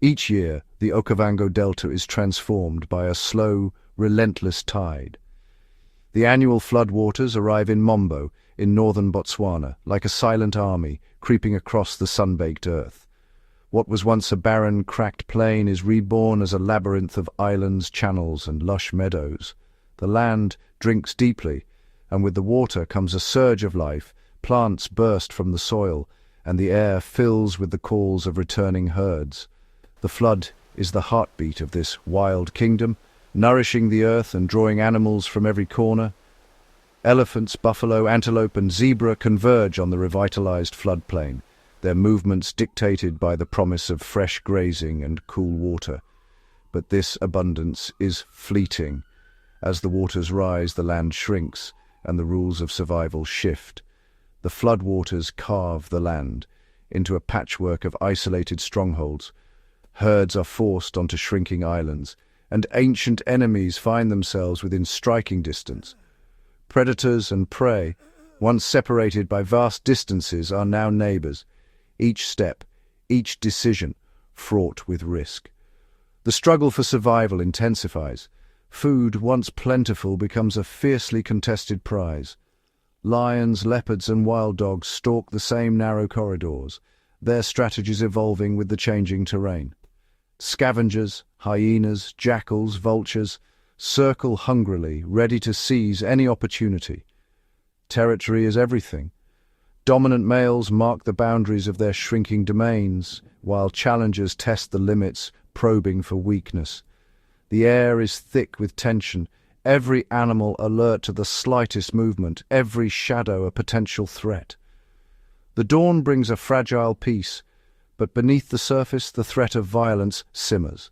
Each year, the Okavango Delta is transformed by a slow, relentless tide. The annual floodwaters arrive in Mombo, in northern Botswana, like a silent army creeping across the sun-baked earth. What was once a barren, cracked plain is reborn as a labyrinth of islands, channels, and lush meadows. The land drinks deeply, and with the water comes a surge of life. Plants burst from the soil, and the air fills with the calls of returning herds. The flood is the heartbeat of this wild kingdom, nourishing the earth and drawing animals from every corner. Elephants, buffalo, antelope, and zebra converge on the revitalized floodplain, their movements dictated by the promise of fresh grazing and cool water. But this abundance is fleeting. As the waters rise, the land shrinks, and the rules of survival shift. The floodwaters carve the land into a patchwork of isolated strongholds. Herds are forced onto shrinking islands, and ancient enemies find themselves within striking distance. Predators and prey, once separated by vast distances, are now neighbors. Each step, each decision, fraught with risk. The struggle for survival intensifies. Food, once plentiful, becomes a fiercely contested prize. Lions, leopards, and wild dogs stalk the same narrow corridors, their strategies evolving with the changing terrain. Scavengers, hyenas, jackals, vultures circle hungrily, ready to seize any opportunity. Territory is everything. Dominant males mark the boundaries of their shrinking domains, while challengers test the limits, probing for weakness. The air is thick with tension, every animal alert to the slightest movement, every shadow a potential threat. The dawn brings a fragile peace, but beneath the surface the threat of violence simmers.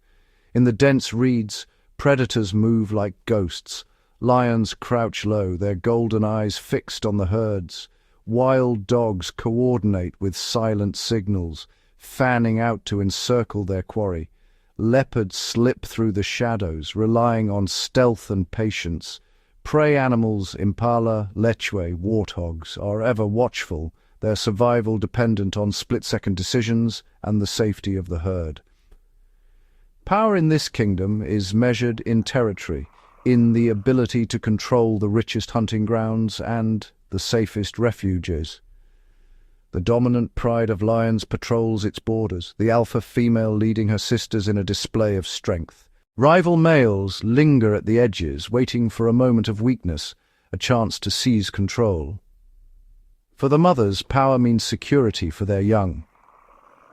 In the dense reeds, predators move like ghosts. Lions crouch low, their golden eyes fixed on the herds. Wild dogs coordinate with silent signals, fanning out to encircle their quarry. Leopards slip through the shadows, relying on stealth and patience. Prey animals, impala, lechwe, warthogs, are ever watchful, their survival dependent on split-second decisions and the safety of the herd. Power in this kingdom is measured in territory, in the ability to control the richest hunting grounds and the safest refuges. The dominant pride of lions patrols its borders, the alpha female leading her sisters in a display of strength. Rival males linger at the edges, waiting for a moment of weakness, a chance to seize control. For the mothers, power means security for their young.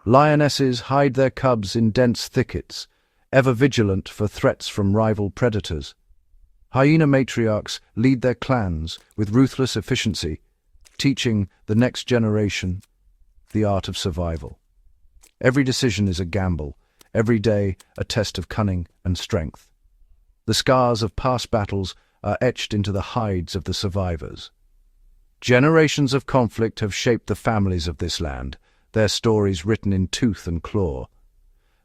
Lionesses hide their cubs in dense thickets, ever vigilant for threats from rival predators. Hyena matriarchs lead their clans with ruthless efficiency, teaching the next generation the art of survival. Every decision is a gamble, every day a test of cunning and strength. The scars of past battles are etched into the hides of the survivors. Generations of conflict have shaped the families of this land, their stories written in tooth and claw.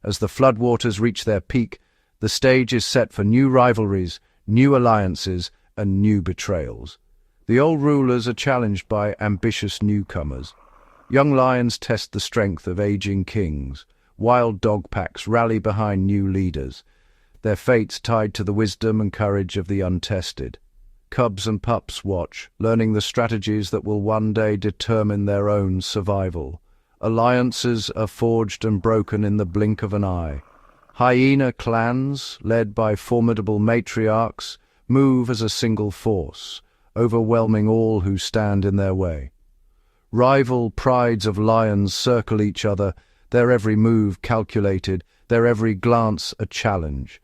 As the floodwaters reach their peak, the stage is set for new rivalries, new alliances, and new betrayals. The old rulers are challenged by ambitious newcomers. Young lions test the strength of aging kings. Wild dog packs rally behind new leaders, their fates tied to the wisdom and courage of the untested. Cubs and pups watch, learning the strategies that will one day determine their own survival. Alliances are forged and broken in the blink of an eye. Hyena clans, led by formidable matriarchs, move as a single force, overwhelming all who stand in their way. Rival prides of lions circle each other, their every move calculated, their every glance a challenge.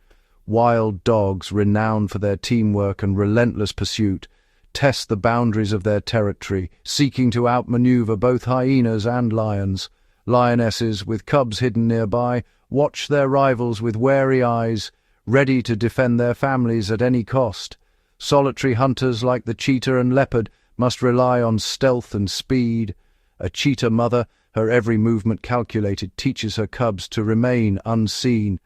Wild dogs, renowned for their teamwork and relentless pursuit, test the boundaries of their territory, seeking to outmaneuver both hyenas and lions. Lionesses, with cubs hidden nearby, watch their rivals with wary eyes, ready to defend their families at any cost. Solitary hunters like the cheetah and leopard must rely on stealth and speed. A cheetah mother, her every movement calculated, teaches her cubs to remain unseen.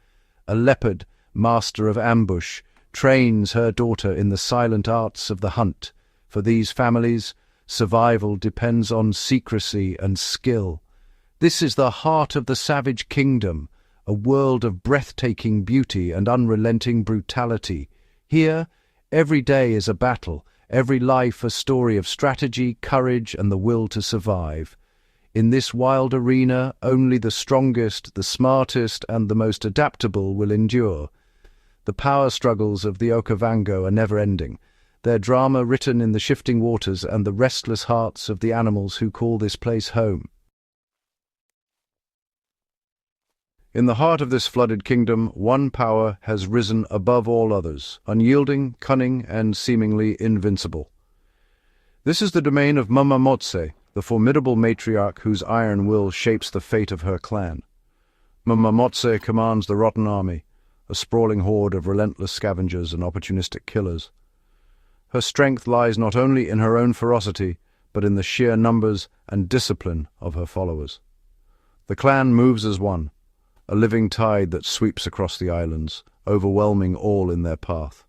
A leopard, master of ambush, trains her daughter in the silent arts of the hunt. For these families, survival depends on secrecy and skill. This is the heart of the savage kingdom, a world of breathtaking beauty and unrelenting brutality. Here, every day is a battle, every life a story of strategy, courage, and the will to survive. In this wild arena, only the strongest, the smartest, and the most adaptable will endure. The power struggles of the Okavango are never-ending, their drama written in the shifting waters and the restless hearts of the animals who call this place home. In the heart of this flooded kingdom, one power has risen above all others, unyielding, cunning, and seemingly invincible. This is the domain of Mmamotse, the formidable matriarch whose iron will shapes the fate of her clan. Mmamotse commands the Rotten Army, a sprawling horde of relentless scavengers and opportunistic killers. Her strength lies not only in her own ferocity, but in the sheer numbers and discipline of her followers. The clan moves as one, a living tide that sweeps across the islands, overwhelming all in their path.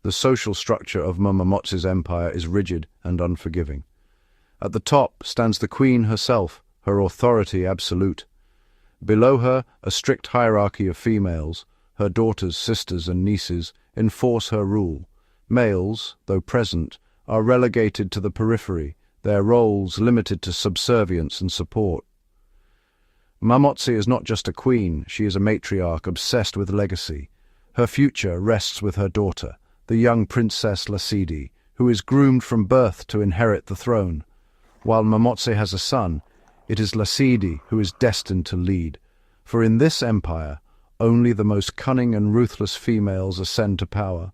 The social structure of Mmamotse's empire is rigid and unforgiving. At the top stands the queen herself, her authority absolute. Below her, a strict hierarchy of females, her daughters, sisters, and nieces, enforce her rule. Males, though present, are relegated to the periphery, their roles limited to subservience and support. Mmamotse is not just a queen, she is a matriarch obsessed with legacy. Her future rests with her daughter, the young princess Lasidi, who is groomed from birth to inherit the throne. While Mmamotse has a son, it is Lasidi who is destined to lead. For in this empire, only the most cunning and ruthless females ascend to power.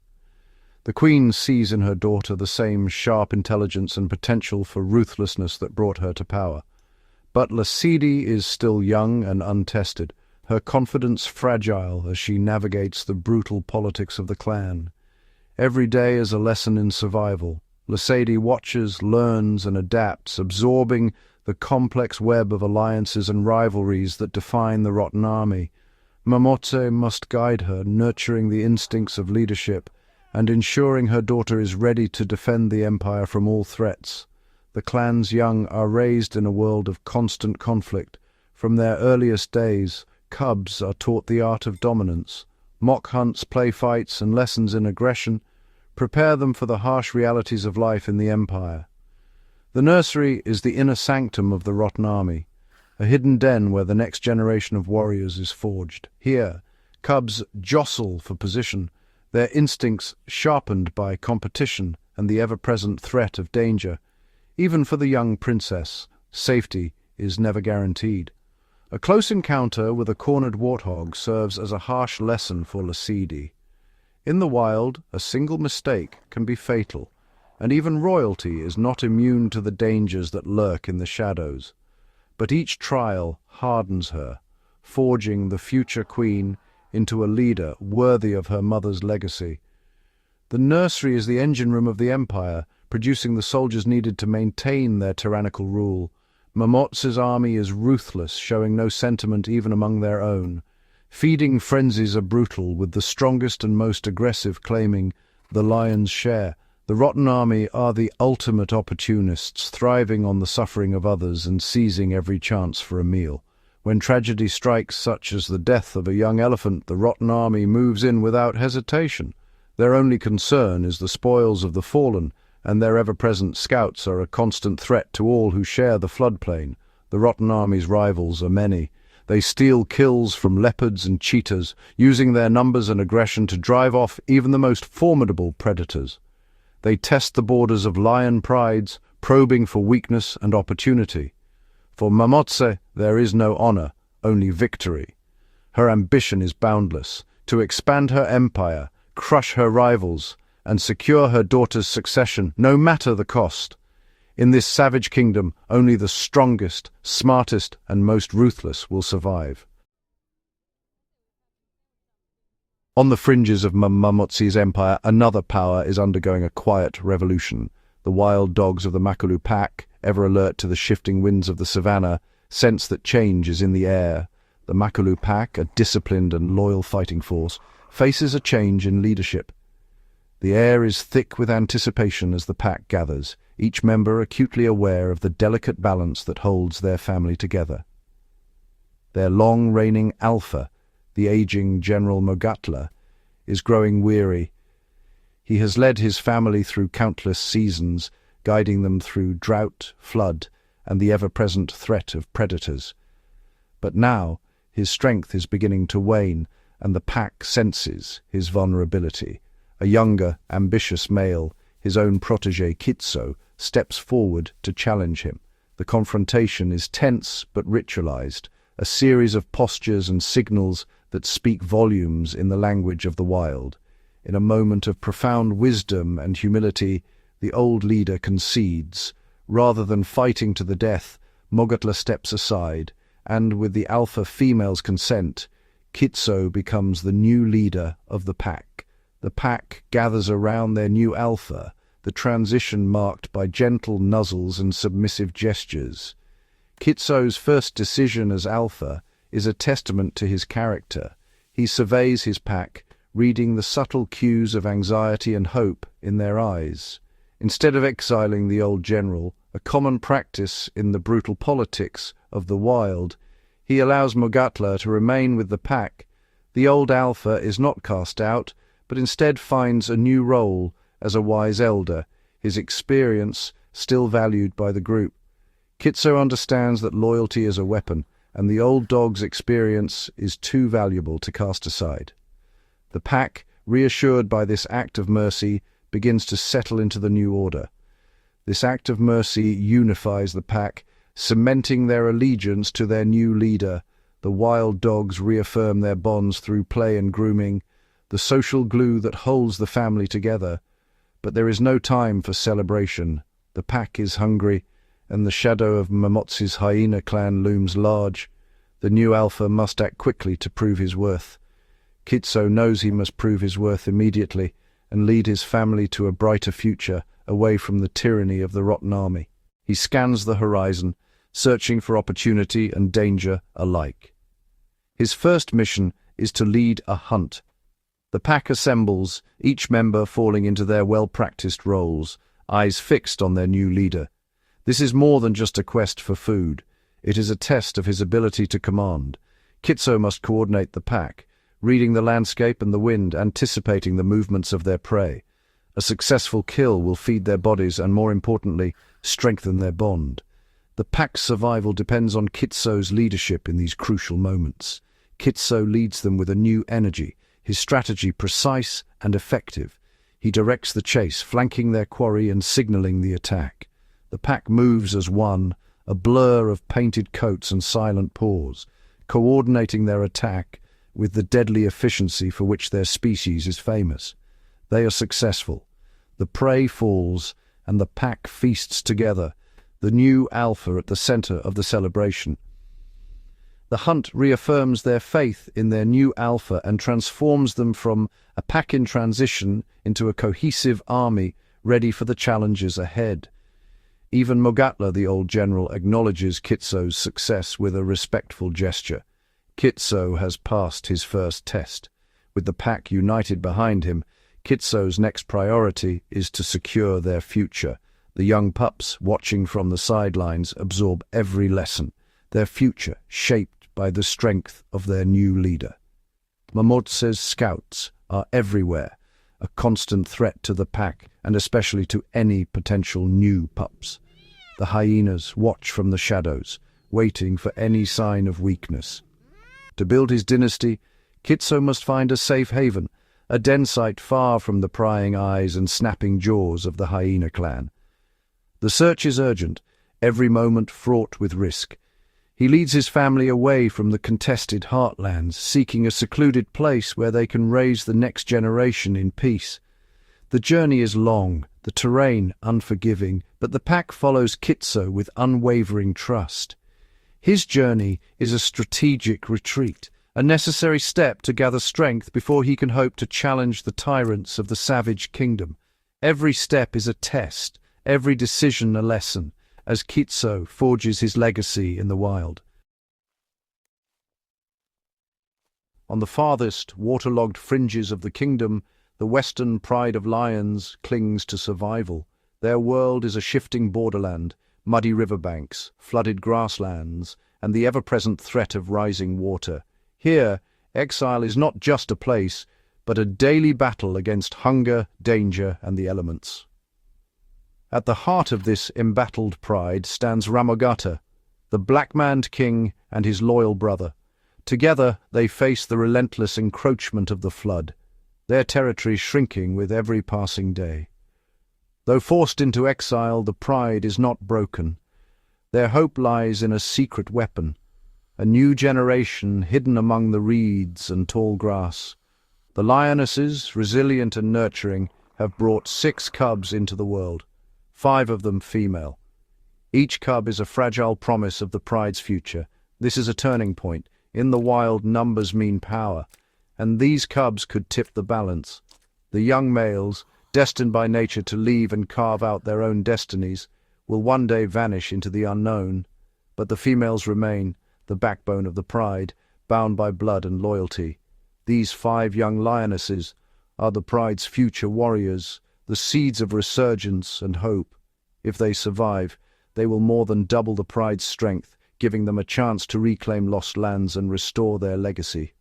The queen sees in her daughter the same sharp intelligence and potential for ruthlessness that brought her to power. But Lasidi is still young and untested, her confidence fragile as she navigates the brutal politics of the clan. Every day is a lesson in survival. Lasidi watches, learns, and adapts, absorbing the complex web of alliances and rivalries that define the Rotten Army. Mmamotse must guide her, nurturing the instincts of leadership and ensuring her daughter is ready to defend the empire from all threats. The clan's young are raised in a world of constant conflict. From their earliest days, cubs are taught the art of dominance. Mock hunts, play fights, and lessons in aggression prepare them for the harsh realities of life in the empire. The nursery is the inner sanctum of the Rotten Army, a hidden den where the next generation of warriors is forged. Here, cubs jostle for position, their instincts sharpened by competition and the ever-present threat of danger. Even for the young princess, safety is never guaranteed. A close encounter with a cornered warthog serves as a harsh lesson for Lasidi. In the wild, a single mistake can be fatal, and even royalty is not immune to the dangers that lurk in the shadows. But each trial hardens her, forging the future queen into a leader worthy of her mother's legacy. The nursery is the engine room of the empire, producing the soldiers needed to maintain their tyrannical rule. Mmamotse's army is ruthless, showing no sentiment even among their own. Feeding frenzies are brutal, with the strongest and most aggressive claiming the lion's share. The Rotten Army are the ultimate opportunists, thriving on the suffering of others and seizing every chance for a meal. When tragedy strikes, such as the death of a young elephant, the Rotten Army moves in without hesitation. Their only concern is the spoils of the fallen, and their ever-present scouts are a constant threat to all who share the floodplain. The Rotten Army's rivals are many. They steal kills from leopards and cheetahs, using their numbers and aggression to drive off even the most formidable predators. They test the borders of lion prides, probing for weakness and opportunity. For Mmamotse, there is no honor, only victory. Her ambition is boundless, to expand her empire, crush her rivals, and secure her daughter's succession, no matter the cost. In this savage kingdom, only the strongest, smartest, and most ruthless will survive. On the fringes of Mmamotse's empire, another power is undergoing a quiet revolution. The wild dogs of the Makulu pack, ever alert to the shifting winds of the savannah, sense that change is in the air. The Makulu pack, a disciplined and loyal fighting force, faces a change in leadership. The air is thick with anticipation as the pack gathers, each member acutely aware of the delicate balance that holds their family together. Their long-reigning alpha, the aging General Mogatla, is growing weary. He has led his family through countless seasons, guiding them through drought, flood, and the ever-present threat of predators. But now his strength is beginning to wane, and the pack senses his vulnerability. A younger, ambitious male, his own protege Kitso, steps forward to challenge him. The confrontation is tense but ritualized, a series of postures and signals that speak volumes in the language of the wild. In a moment of profound wisdom and humility, the old leader concedes. Rather than fighting to the death, Mogatla steps aside, and with the alpha female's consent, Kitso becomes the new leader of the pack. The pack gathers around their new alpha, the transition marked by gentle nuzzles and submissive gestures. Kitso's first decision as alpha is a testament to his character. He surveys his pack, reading the subtle cues of anxiety and hope in their eyes. Instead of exiling the old general, a common practice in the brutal politics of the wild, he allows Mogatla to remain with the pack. The old alpha is not cast out, but instead finds a new role as a wise elder, his experience still valued by the group. Kitso understands that loyalty is a weapon, and the old dog's experience is too valuable to cast aside. The pack, reassured by this act of mercy, begins to settle into the new order. This act of mercy unifies the pack, cementing their allegiance to their new leader. The wild dogs reaffirm their bonds through play and grooming, the social glue that holds the family together. But there is no time for celebration. The pack is hungry, and the shadow of Mmamotse's hyena clan looms large. The new alpha must act quickly to prove his worth. Kitso knows he must prove his worth immediately and lead his family to a brighter future, away from the tyranny of the rotten army. He scans the horizon, searching for opportunity and danger alike. His first mission is to lead a hunt. The pack assembles, each member falling into their well-practiced roles, eyes fixed on their new leader. This is more than just a quest for food. It is a test of his ability to command. Kitso must coordinate the pack, reading the landscape and the wind, anticipating the movements of their prey. A successful kill will feed their bodies and, more importantly, strengthen their bond. The pack's survival depends on Kitso's leadership in these crucial moments. Kitso leads them with a new energy, his strategy precise and effective. He directs the chase, flanking their quarry and signaling the attack. The pack moves as one, a blur of painted coats and silent paws, coordinating their attack with the deadly efficiency for which their species is famous. They are successful. The prey falls, and the pack feasts together, the new alpha at the center of the celebration. The hunt reaffirms their faith in their new alpha and transforms them from a pack in transition into a cohesive army ready for the challenges ahead. Even Mogatla, the old general, acknowledges Kitso's success with a respectful gesture. Kitso has passed his first test. With the pack united behind him, Kitso's next priority is to secure their future. The young pups, watching from the sidelines, absorb every lesson, their future shaped by the strength of their new leader. Mmamotse's scouts are everywhere, a constant threat to the pack and especially to any potential new pups. The hyenas watch from the shadows, waiting for any sign of weakness. To build his dynasty, Kitso must find a safe haven, a den site far from the prying eyes and snapping jaws of the hyena clan. The search is urgent, every moment fraught with risk. He leads his family away from the contested heartlands, seeking a secluded place where they can raise the next generation in peace. The journey is long, the terrain unforgiving, but the pack follows Kitso with unwavering trust. His journey is a strategic retreat, a necessary step to gather strength before he can hope to challenge the tyrants of the savage kingdom. Every step is a test, every decision a lesson, as Kitso forges his legacy in the wild. On the farthest, waterlogged fringes of the kingdom, the western pride of lions clings to survival. Their world is a shifting borderland, muddy riverbanks, flooded grasslands, and the ever-present threat of rising water. Here, Exile is not just a place, but a daily battle against hunger, danger, and the elements. At the heart of this embattled pride stands Mmamotse, the black-maned king and his loyal brother. Together they face the relentless encroachment of the flood, their territory shrinking with every passing day. Though forced into exile, the pride is not broken. Their hope lies in a secret weapon, a new generation hidden among the reeds and tall grass. The lionesses, resilient and nurturing, have brought 6 cubs into the world, 5 of them female. Each cub is a fragile promise of the pride's future. This is a turning point. In the wild, numbers mean power, and these cubs could tip the balance. The young males, destined by nature to leave and carve out their own destinies, will one day vanish into the unknown, but the females remain, the backbone of the pride, bound by blood and loyalty. These 5 young lionesses are the pride's future warriors, the seeds of resurgence and hope. If they survive, they will more than double the pride's strength, giving them a chance to reclaim lost lands and restore their legacy.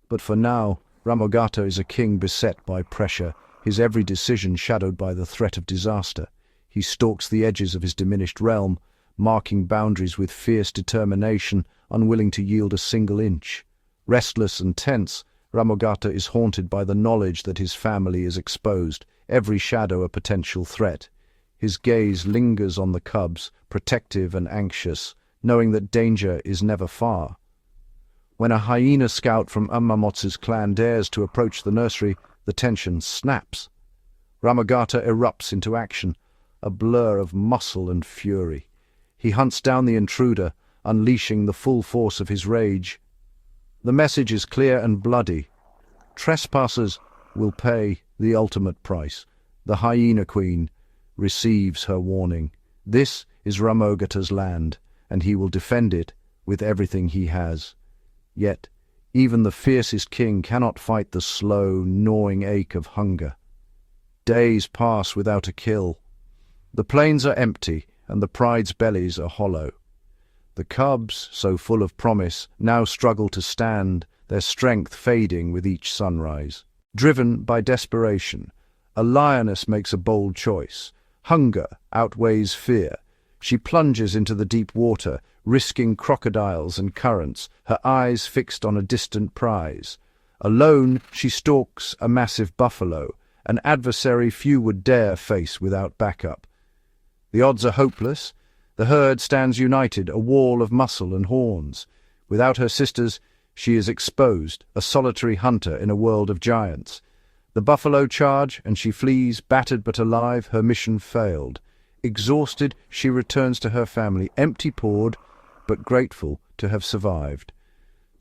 But for now, Mmamotse is a king beset by pressure, his every decision shadowed by the threat of disaster. He stalks the edges of his diminished realm, marking boundaries with fierce determination, unwilling to yield a single inch. Restless and tense, Mmamotse is haunted by the knowledge that his family is exposed, every shadow a potential threat. His gaze lingers on the cubs, protective and anxious, knowing that danger is never far. When a hyena scout from Mmamotse's clan dares to approach the nursery, the tension snaps. Mmamotse erupts into action, a blur of muscle and fury. He hunts down the intruder, unleashing the full force of his rage. The message is clear and bloody. Trespassers will pay the ultimate price. The hyena queen receives her warning. This is Mmamotse's land, and he will defend it with everything he has. Yet, even the fiercest king cannot fight the slow, gnawing ache of hunger. Days pass without a kill. The plains are empty, and the pride's bellies are hollow. The cubs, so full of promise, now struggle to stand, their strength fading with each sunrise. Driven by desperation, a lioness makes a bold choice. Hunger outweighs fear. She plunges into the deep water, risking crocodiles and currents, her eyes fixed on a distant prize. Alone, she stalks a massive buffalo, an adversary few would dare face without backup. The odds are hopeless. The herd stands united, a wall of muscle and horns. Without her sisters, she is exposed, a solitary hunter in a world of giants. The buffalo charge, and she flees, battered but alive. Her mission failed. Exhausted, she returns to her family, empty-pawed, but grateful to have survived.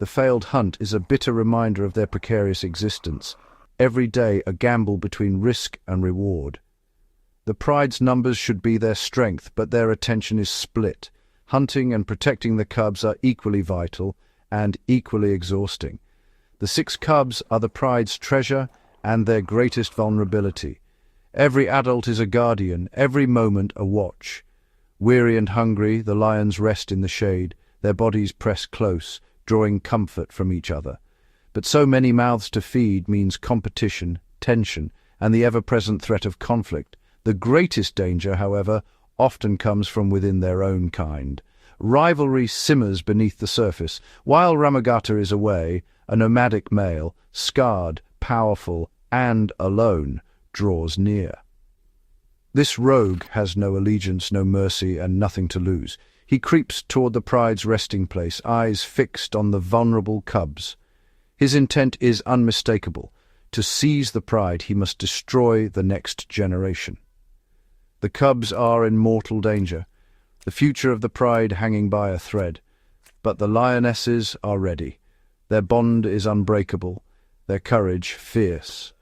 The failed hunt is a bitter reminder of their precarious existence. Every day a gamble between risk and reward. The pride's numbers should be their strength, but their attention is split. Hunting and protecting the cubs are equally vital and equally exhausting. The 6 cubs are the pride's treasure and their greatest vulnerability. Every adult is a guardian, every moment a watch. Weary and hungry, the lions rest in the shade, their bodies press close, drawing comfort from each other. But so many mouths to feed means competition, tension, and the ever-present threat of conflict. The greatest danger, however, often comes from within their own kind. Rivalry simmers beneath the surface. While Mmamotse is away, a nomadic male, scarred, powerful, and alone, draws near. This rogue has no allegiance, no mercy, and nothing to lose. He creeps toward the pride's resting place, eyes fixed on the vulnerable cubs. His intent is unmistakable. To seize the pride, he must destroy the next generation. The cubs are in mortal danger, the future of the pride hanging by a thread. But the lionesses are ready. Their bond is unbreakable, their courage fierce.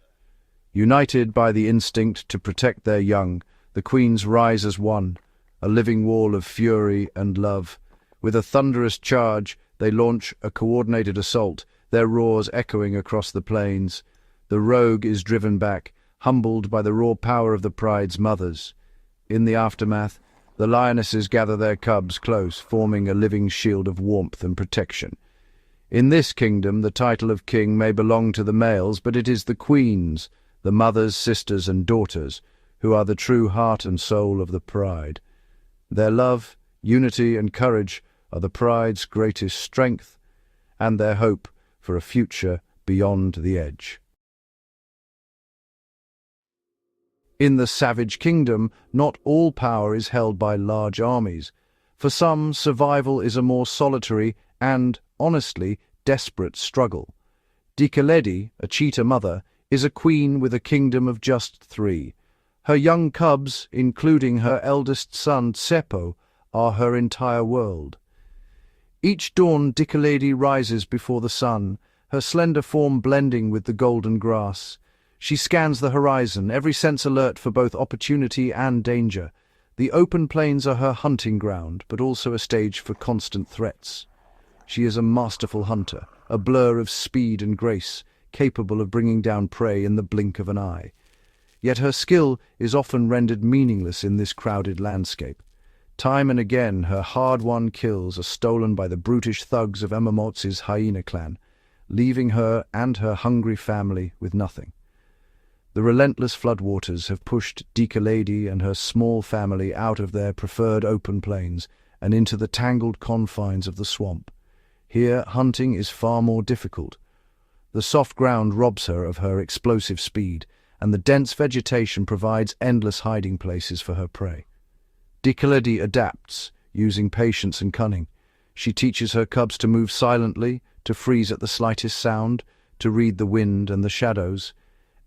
United by the instinct to protect their young, the queens rise as one, a living wall of fury and love. With a thunderous charge, they launch a coordinated assault, their roars echoing across the plains. The rogue is driven back, humbled by the raw power of the pride's mothers. In the aftermath, the lionesses gather their cubs close, forming a living shield of warmth and protection. In this kingdom, the title of king may belong to the males, but it is the queens, the mothers, sisters, and daughters, who are the true heart and soul of the pride. Their love, unity, and courage are the pride's greatest strength, and their hope for a future beyond the edge. In the savage kingdom, not all power is held by large armies. For some, survival is a more solitary and, honestly, desperate struggle. Dikeledi, a cheetah mother, is a queen with a kingdom of just 3. Her young cubs, including her eldest son Tsepo, are her entire world. Each dawn Dikeledi rises before the sun, her slender form blending with the golden grass. She scans the horizon, every sense alert for both opportunity and danger. The open plains are her hunting ground, but also a stage for constant threats. She is a masterful hunter, a blur of speed and grace, capable of bringing down prey in the blink of an eye. Yet her skill is often rendered meaningless in this crowded landscape. Time and again her hard-won kills are stolen by the brutish thugs of Mmamotse's Hyena clan, leaving her and her hungry family with nothing. The relentless floodwaters have pushed Dikeledi and her small family out of their preferred open plains and into the tangled confines of the swamp. Here hunting is far more difficult. The soft ground robs her of her explosive speed, and the dense vegetation provides endless hiding places for her prey. Dikeledi adapts, using patience and cunning. She teaches her cubs to move silently, to freeze at the slightest sound, to read the wind and the shadows.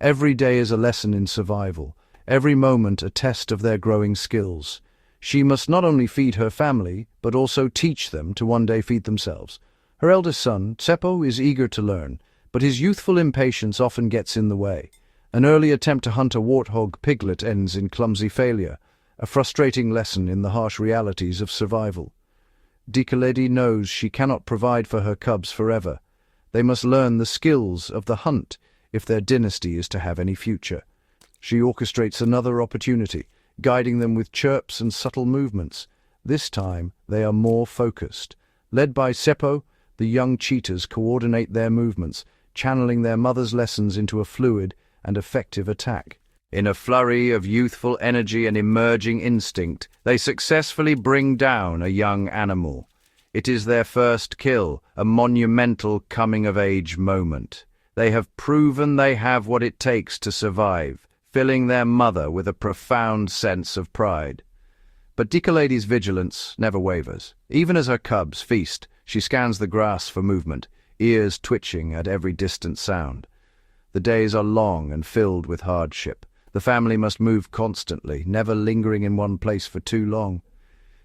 Every day is a lesson in survival, every moment a test of their growing skills. She must not only feed her family, but also teach them to one day feed themselves. Her eldest son, Tsepo, is eager to learn, but his youthful impatience often gets in the way. An early attempt to hunt a warthog piglet ends in clumsy failure, a frustrating lesson in the harsh realities of survival. Dikeledi knows she cannot provide for her cubs forever. They must learn the skills of the hunt if their dynasty is to have any future. She orchestrates another opportunity, guiding them with chirps and subtle movements. This time they are more focused. Led by Tsepo, the young cheetahs coordinate their movements, channeling their mother's lessons into a fluid and effective attack. In a flurry of youthful energy and emerging instinct, they successfully bring down a young animal. It is their first kill, a monumental coming-of-age moment. They have proven they have what it takes to survive, filling their mother with a profound sense of pride. But Dikeledi's vigilance never wavers. Even as her cubs feast, she scans the grass for movement, ears twitching at every distant sound. The days are long and filled with hardship. The family must move constantly, never lingering in one place for too long.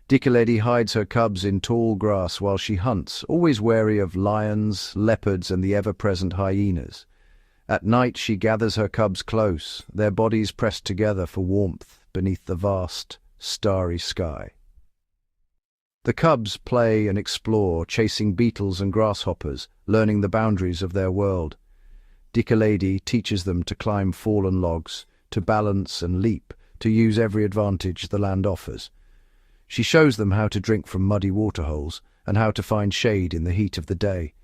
Dikeledi hides her cubs in tall grass while she hunts, always wary of lions, leopards, and the ever-present hyenas. At night she gathers her cubs close, their bodies pressed together for warmth beneath the vast, starry sky. The cubs play and explore, chasing beetles and grasshoppers, learning the boundaries of their world. Dikeledi teaches them to climb fallen logs, to balance and leap, to use every advantage the land offers. She shows them how to drink from muddy waterholes and how to find shade in the heat of the day.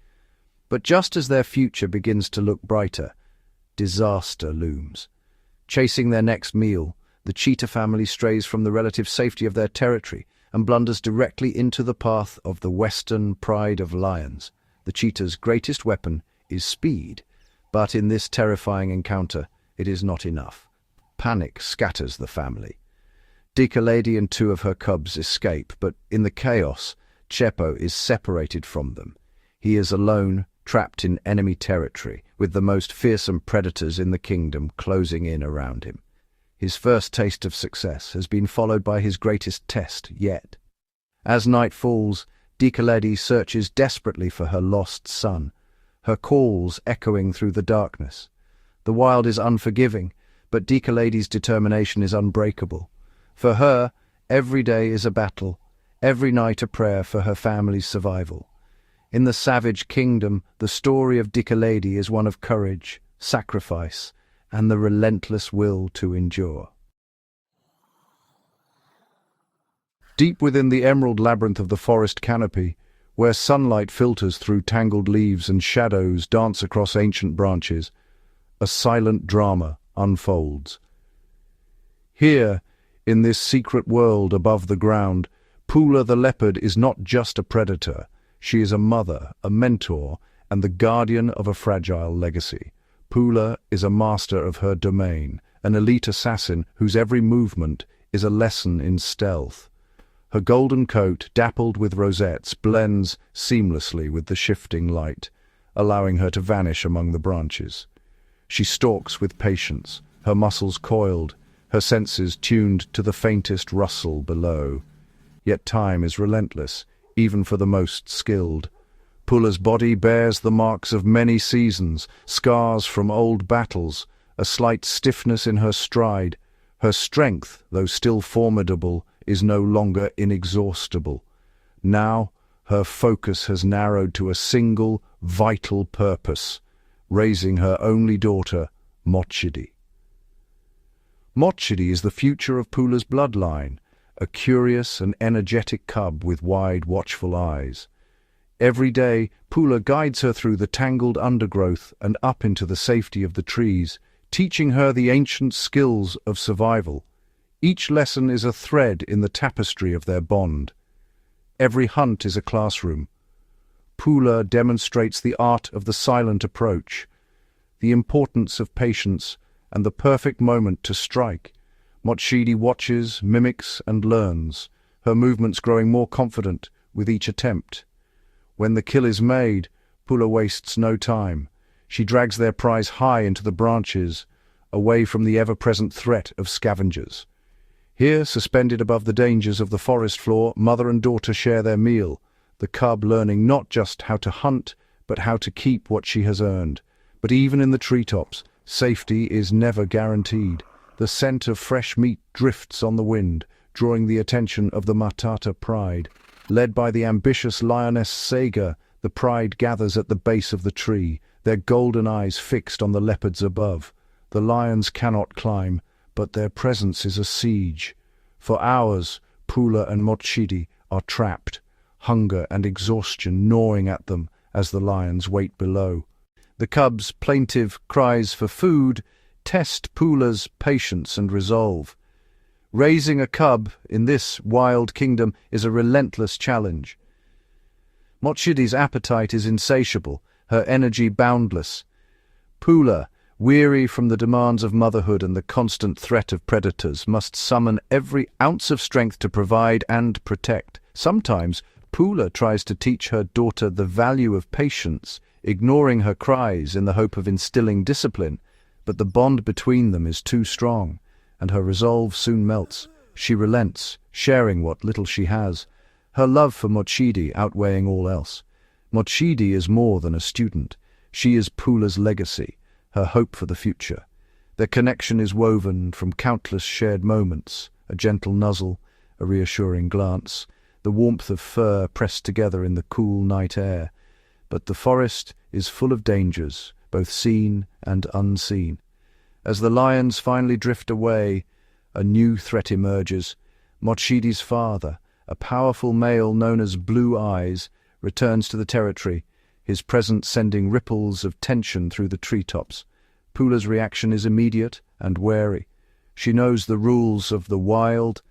But just as their future begins to look brighter, disaster looms. Chasing their next meal, the cheetah family strays from the relative safety of their territory and blunders directly into the path of the western pride of lions. The cheetah's greatest weapon is speed, but in this terrifying encounter, it is not enough. Panic scatters the family. Dikeledi and 2 of her cubs escape, but in the chaos, Tsepo is separated from them. He is alone, trapped in enemy territory, with the most fearsome predators in the kingdom closing in around him. His first taste of success has been followed by his greatest test yet. As night falls, Dikeledi searches desperately for her lost son, her calls echoing through the darkness. The wild is unforgiving, but Dikeledi's determination is unbreakable. For her, every day is a battle, every night a prayer for her family's survival. In the savage kingdom, the story of Dikeledi is one of courage, sacrifice, and the relentless will to endure. Deep within the emerald labyrinth of the forest canopy, where sunlight filters through tangled leaves and shadows dance across ancient branches, a silent drama unfolds. Here, in this secret world above the ground, Pula the leopard is not just a predator. She is a mother, a mentor, and the guardian of a fragile legacy. Pula is a master of her domain, an elite assassin whose every movement is a lesson in stealth. Her golden coat, dappled with rosettes, blends seamlessly with the shifting light, allowing her to vanish among the branches. She stalks with patience, her muscles coiled, her senses tuned to the faintest rustle below. Yet time is relentless, even for the most skilled. Pula's body bears the marks of many seasons, scars from old battles, a slight stiffness in her stride. Her strength, though still formidable, is no longer inexhaustible. Now, her focus has narrowed to a single, vital purpose, raising her only daughter, Mmamotse. Mmamotse is the future of Pula's bloodline, a curious and energetic cub with wide, watchful eyes. Every day, Pula guides her through the tangled undergrowth and up into the safety of the trees, teaching her the ancient skills of survival. Each lesson is a thread in the tapestry of their bond. Every hunt is a classroom. Pula demonstrates the art of the silent approach, the importance of patience, and the perfect moment to strike. Mmamotse watches, mimics, and learns, her movements growing more confident with each attempt. When the kill is made, Pula wastes no time. She drags their prize high into the branches, away from the ever-present threat of scavengers. Here, suspended above the dangers of the forest floor, mother and daughter share their meal, the cub learning not just how to hunt, but how to keep what she has earned. But even in the treetops, safety is never guaranteed. The scent of fresh meat drifts on the wind, drawing the attention of the Matata pride. Led by the ambitious lioness Sega, the pride gathers at the base of the tree, their golden eyes fixed on the leopards above. The lions cannot climb, but their presence is a siege. For hours, Pula and Mmamotse are trapped, hunger and exhaustion gnawing at them as the lions wait below. The cub's plaintive cries for food test Pula's patience and resolve. Raising a cub in this wild kingdom is a relentless challenge. Mmamotse's appetite is insatiable, her energy boundless. Pula, weary from the demands of motherhood and the constant threat of predators, must summon every ounce of strength to provide and protect. Sometimes, Pula tries to teach her daughter the value of patience, ignoring her cries in the hope of instilling discipline, but the bond between them is too strong, and her resolve soon melts. She relents, sharing what little she has, her love for Mmamotse outweighing all else. Mmamotse is more than a student. She is Pula's legacy, her hope for the future. Their connection is woven from countless shared moments, a gentle nuzzle, a reassuring glance, the warmth of fur pressed together in the cool night air. But the forest is full of dangers, both seen and unseen. As the lions finally drift away, a new threat emerges. Mmamotse's father, a powerful male known as Blue Eyes, returns to the territory, his presence sending ripples of tension through the treetops. Pula's reaction is immediate and wary. She knows the rules of the wild.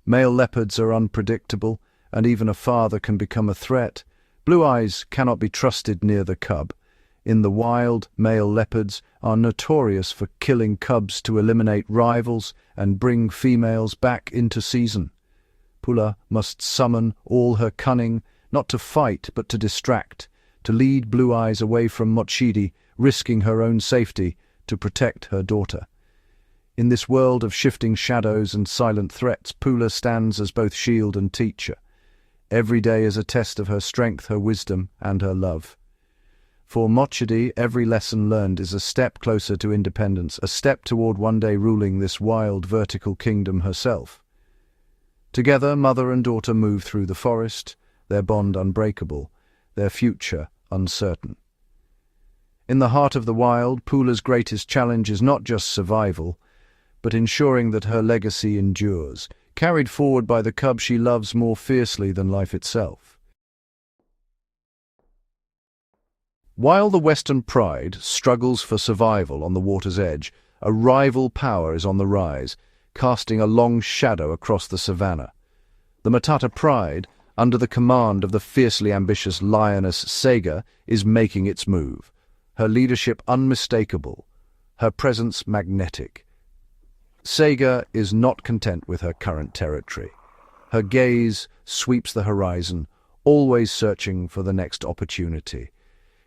Male leopards are unpredictable, and even a father can become a threat. Blue Eyes cannot be trusted near the cub. In the wild, male leopards are notorious for killing cubs to eliminate rivals and bring females back into season. Pula must summon all her cunning, not to fight but to distract, to lead Blue Eyes away from Mmamotse, risking her own safety to protect her daughter. In this world of shifting shadows and silent threats, Pula stands as both shield and teacher. Every day is a test of her strength, her wisdom, and her love. For Mmamotse, every lesson learned is a step closer to independence, a step toward one day ruling this wild vertical kingdom herself. Together, mother and daughter move through the forest, their bond unbreakable, their future uncertain. In the heart of the wild, Pula's greatest challenge is not just survival, but ensuring that her legacy endures, carried forward by the cub she loves more fiercely than life itself. While the Western pride struggles for survival on the water's edge, a rival power is on the rise, casting a long shadow across the savannah. The Matata pride, under the command of the fiercely ambitious lioness Sega, is making its move. Her leadership unmistakable, her presence magnetic. Sega is not content with her current territory. Her gaze sweeps the horizon, always searching for the next opportunity.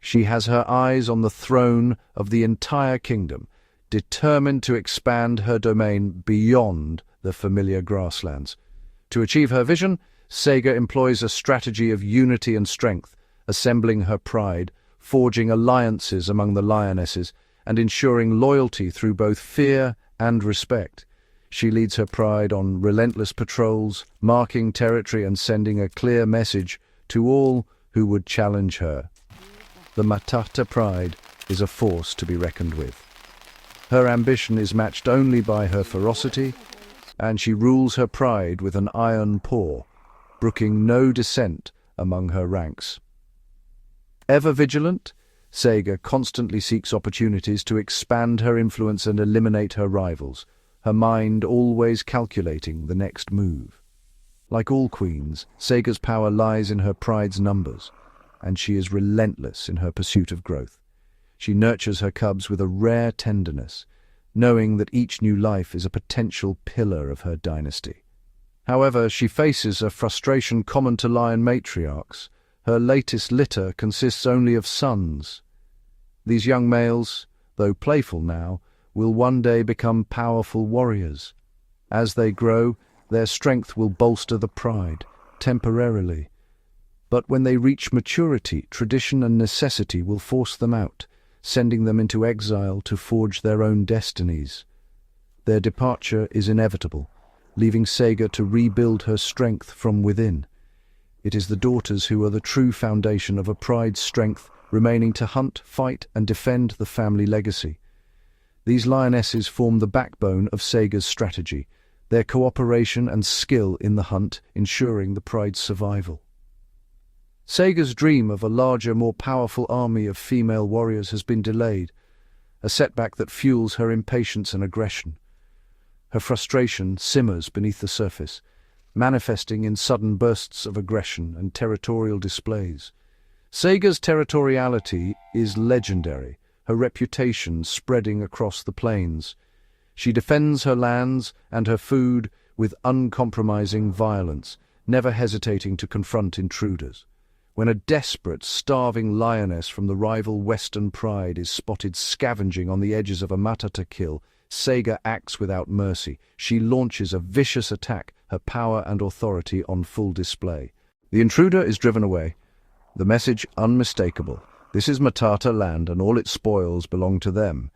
She has her eyes on the throne of the entire kingdom, determined to expand her domain beyond the familiar grasslands. To achieve her vision, Sega employs a strategy of unity and strength, assembling her pride, forging alliances among the lionesses, and ensuring loyalty through both fear and respect. She leads her pride on relentless patrols, marking territory and sending a clear message to all who would challenge her. The Matata pride is a force to be reckoned with. Her ambition is matched only by her ferocity, and she rules her pride with an iron paw, brooking no dissent among her ranks. Ever vigilant, Sega constantly seeks opportunities to expand her influence and eliminate her rivals, her mind always calculating the next move. Like all queens, Sega's power lies in her pride's numbers, and she is relentless in her pursuit of growth. She nurtures her cubs with a rare tenderness, knowing that each new life is a potential pillar of her dynasty. However, she faces a frustration common to lion matriarchs. Her latest litter consists only of sons. These young males, though playful now, will one day become powerful warriors. As they grow, their strength will bolster the pride, temporarily. But when they reach maturity, tradition and necessity will force them out, sending them into exile to forge their own destinies. Their departure is inevitable, leaving Sega to rebuild her strength from within. It is the daughters who are the true foundation of a pride's strength, remaining to hunt, fight, and defend the family legacy. These lionesses form the backbone of Sega's strategy, their cooperation and skill in the hunt ensuring the pride's survival. Sega's dream of a larger, more powerful army of female warriors has been delayed, a setback that fuels her impatience and aggression. Her frustration simmers beneath the surface, manifesting in sudden bursts of aggression and territorial displays. Sega's territoriality is legendary, her reputation spreading across the plains. She defends her lands and her food with uncompromising violence, never hesitating to confront intruders. When a desperate, starving lioness from the rival Western pride is spotted scavenging on the edges of a Matata kill, Sega acts without mercy. She launches a vicious attack, her power and authority on full display. The intruder is driven away, the message unmistakable. This is Matata land, and all its spoils belong to them.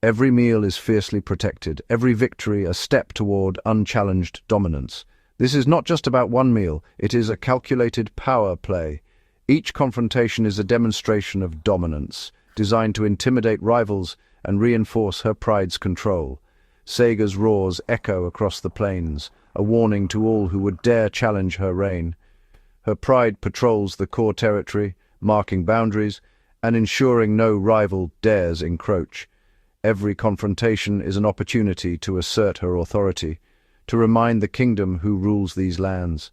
Every meal is fiercely protected, every victory a step toward unchallenged dominance. This is not just about one meal, it is a calculated power play. Each confrontation is a demonstration of dominance, designed to intimidate rivals and reinforce her pride's control. Sega's roars echo across the plains, a warning to all who would dare challenge her reign. Her pride patrols the core territory, marking boundaries and ensuring no rival dares encroach. Every confrontation is an opportunity to assert her authority, to remind the kingdom who rules these lands.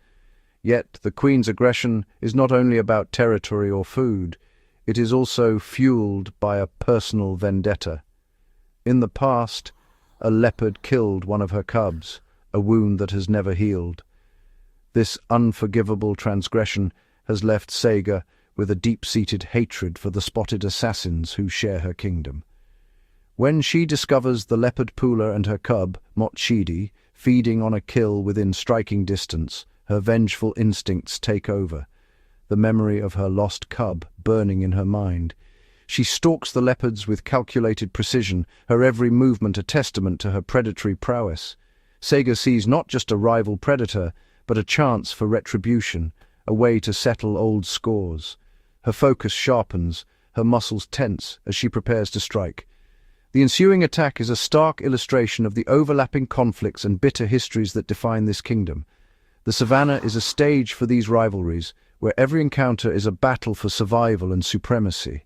Yet the Queen's aggression is not only about territory or food, it is also fueled by a personal vendetta. In the past, a leopard killed one of her cubs, a wound that has never healed. This unforgivable transgression has left Sega with a deep-seated hatred for the spotted assassins who share her kingdom. When she discovers the leopard Pula and her cub, Mmamotse, feeding on a kill within striking distance, her vengeful instincts take over, the memory of her lost cub burning in her mind. She stalks the leopards with calculated precision, her every movement a testament to her predatory prowess. Sega sees not just a rival predator, but a chance for retribution, a way to settle old scores. Her focus sharpens, her muscles tense as she prepares to strike. The ensuing attack is a stark illustration of the overlapping conflicts and bitter histories that define this kingdom. The savannah is a stage for these rivalries, where every encounter is a battle for survival and supremacy.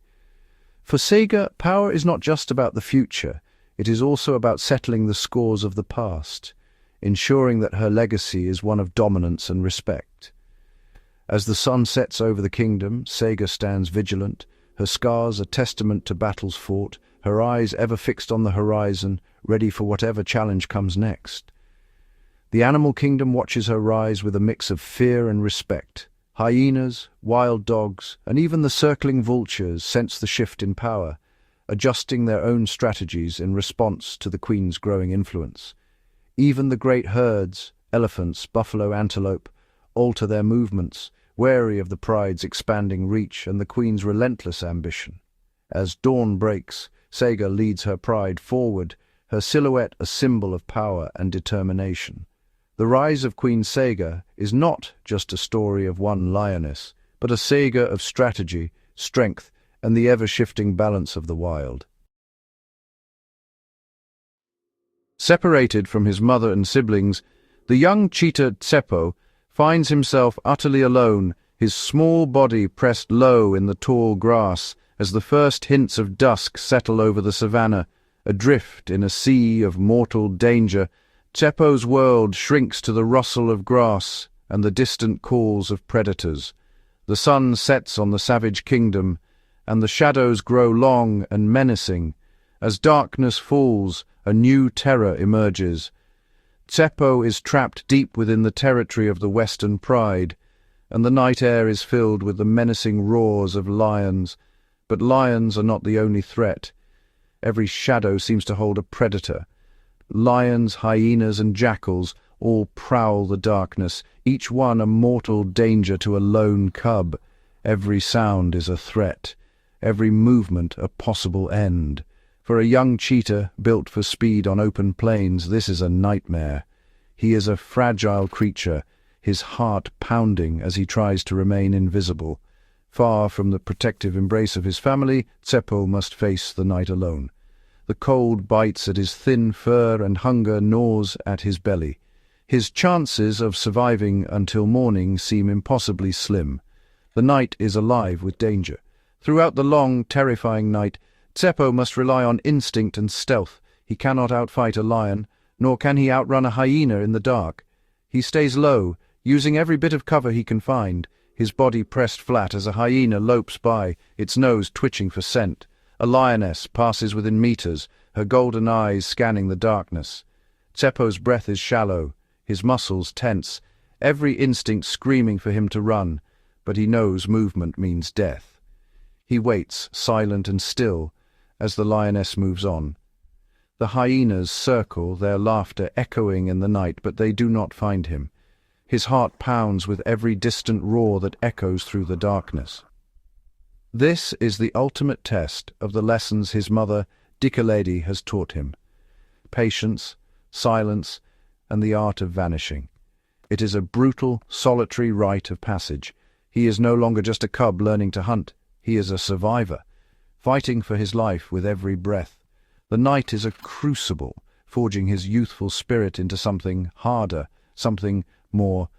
For Sega, power is not just about the future, it is also about settling the scores of the past, ensuring that her legacy is one of dominance and respect. As the sun sets over the kingdom, Sega stands vigilant, her scars a testament to battles fought, her eyes ever fixed on the horizon, ready for whatever challenge comes next. The animal kingdom watches her rise with a mix of fear and respect. Hyenas, wild dogs, and even the circling vultures sense the shift in power, adjusting their own strategies in response to the queen's growing influence. Even the great herds, elephants, buffalo, antelope, alter their movements, wary of the pride's expanding reach and the queen's relentless ambition. As dawn breaks, Sega leads her pride forward, her silhouette a symbol of power and determination. The rise of Queen Sega is not just a story of one lioness, but a saga of strategy, strength, and the ever-shifting balance of the wild. Separated from his mother and siblings, the young cheetah Tsepo finds himself utterly alone, his small body pressed low in the tall grass as the first hints of dusk settle over the savannah. Adrift in a sea of mortal danger, Tsepo's world shrinks to the rustle of grass and the distant calls of predators. The sun sets on the savage kingdom, and the shadows grow long and menacing. As darkness falls, a new terror emerges. Tsepo is trapped deep within the territory of the Western Pride, and the night air is filled with the menacing roars of lions. But lions are not the only threat. Every shadow seems to hold a predator. Lions, hyenas, and jackals all prowl the darkness, each one a mortal danger to a lone cub. Every sound is a threat, every movement a possible end. For a young cheetah built for speed on open plains, this is a nightmare. He is a fragile creature, his heart pounding as he tries to remain invisible. Far from the protective embrace of his family, Tsepo must face the night alone. The cold bites at his thin fur and hunger gnaws at his belly. His chances of surviving until morning seem impossibly slim. The night is alive with danger. Throughout the long, terrifying night, Tsepo must rely on instinct and stealth. He cannot outfight a lion, nor can he outrun a hyena in the dark. He stays low, using every bit of cover he can find, his body pressed flat as a hyena lopes by, its nose twitching for scent. A lioness passes within meters, her golden eyes scanning the darkness. Tsepo's breath is shallow, his muscles tense, every instinct screaming for him to run, but he knows movement means death. He waits, silent and still, as the lioness moves on. The hyenas circle, their laughter echoing in the night, but they do not find him. His heart pounds with every distant roar that echoes through the darkness. This is the ultimate test of the lessons his mother, Dikeledi, has taught him. Patience, silence, and the art of vanishing. It is a brutal, solitary rite of passage. He is no longer just a cub learning to hunt. He is a survivor, fighting for his life with every breath. The night is a crucible, forging his youthful spirit into something harder, something more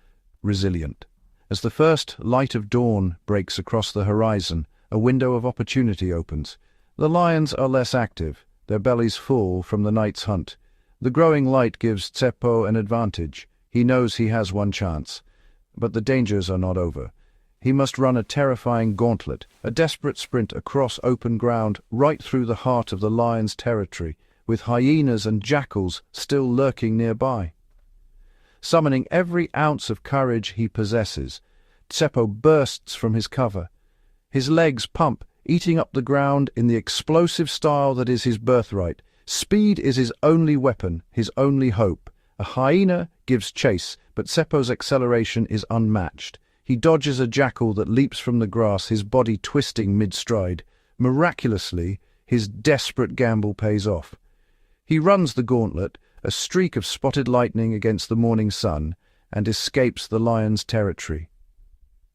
resilient. As the first light of dawn breaks across the horizon, a window of opportunity opens. The lions are less active, their bellies full from the night's hunt. The growing light gives Tsepo an advantage. He knows he has one chance. But the dangers are not over. He must run a terrifying gauntlet, a desperate sprint across open ground, right through the heart of the lion's territory, with hyenas and jackals still lurking nearby. Summoning every ounce of courage he possesses, Tsepo bursts from his cover. His legs pump, eating up the ground in the explosive style that is his birthright. Speed is his only weapon, his only hope. A hyena gives chase, but Tsepo's acceleration is unmatched. He dodges a jackal that leaps from the grass, his body twisting mid-stride. Miraculously, his desperate gamble pays off. He runs the gauntlet, a streak of spotted lightning against the morning sun, and escapes the lion's territory.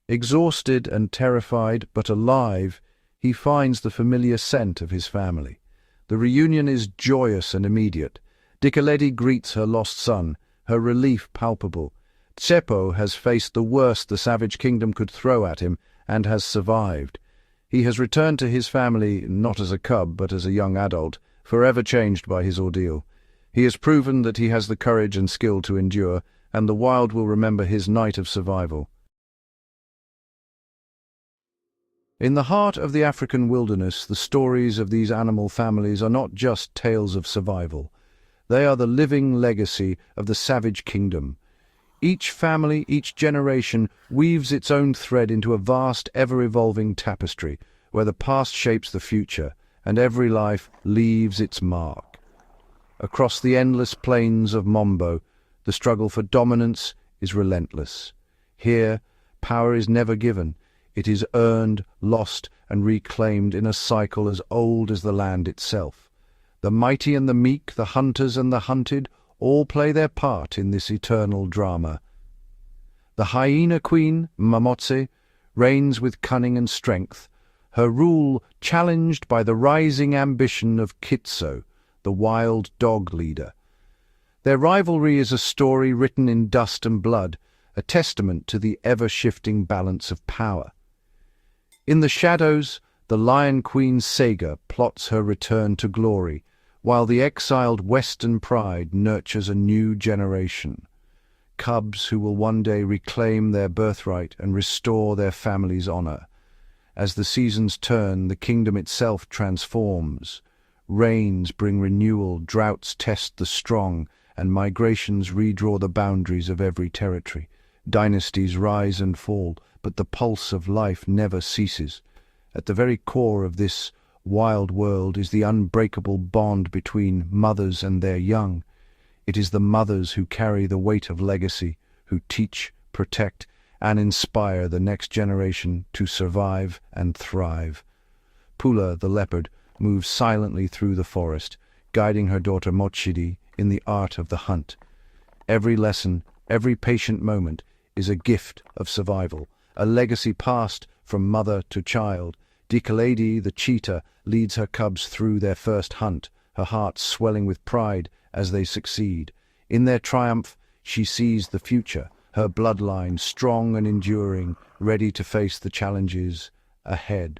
Exhausted and terrified, but alive, he finds the familiar scent of his family. The reunion is joyous and immediate. Dikeledi greets her lost son, her relief palpable. Tsepo has faced the worst the savage kingdom could throw at him, and has survived. He has returned to his family not as a cub but as a young adult, forever changed by his ordeal. He has proven that he has the courage and skill to endure, and the wild will remember his night of survival. In the heart of the African wilderness, the stories of these animal families are not just tales of survival. They are the living legacy of the savage kingdom. Each family, each generation, weaves its own thread into a vast, ever-evolving tapestry, where the past shapes the future, and every life leaves its mark. Across the endless plains of Mombo, the struggle for dominance is relentless. Here, power is never given. It is earned, lost, and reclaimed in a cycle as old as the land itself. The mighty and the meek, the hunters and the hunted, all play their part in this eternal drama. The hyena queen, Mmamotse, reigns with cunning and strength, her rule challenged by the rising ambition of Kitso, the wild dog leader. Their rivalry is a story written in dust and blood, a testament to the ever-shifting balance of power. In the shadows, the Lion Queen Sega plots her return to glory, while the exiled Western pride nurtures a new generation. Cubs who will one day reclaim their birthright and restore their family's honor. As the seasons turn, the kingdom itself transforms. Rains bring renewal, droughts test the strong, and migrations redraw the boundaries of every territory. Dynasties rise and fall, but the pulse of life never ceases. At the very core of this wild world is the unbreakable bond between mothers and their young. It is the mothers who carry the weight of legacy, who teach, protect, and inspire the next generation to survive and thrive. Pula, the leopard, moves silently through the forest, guiding her daughter Mochidi in the art of the hunt. Every lesson, every patient moment is a gift of survival, a legacy passed from mother to child. Dikeledi the Cheetah leads her cubs through their first hunt, her heart swelling with pride as they succeed. In their triumph, she sees the future, her bloodline strong and enduring, ready to face the challenges ahead.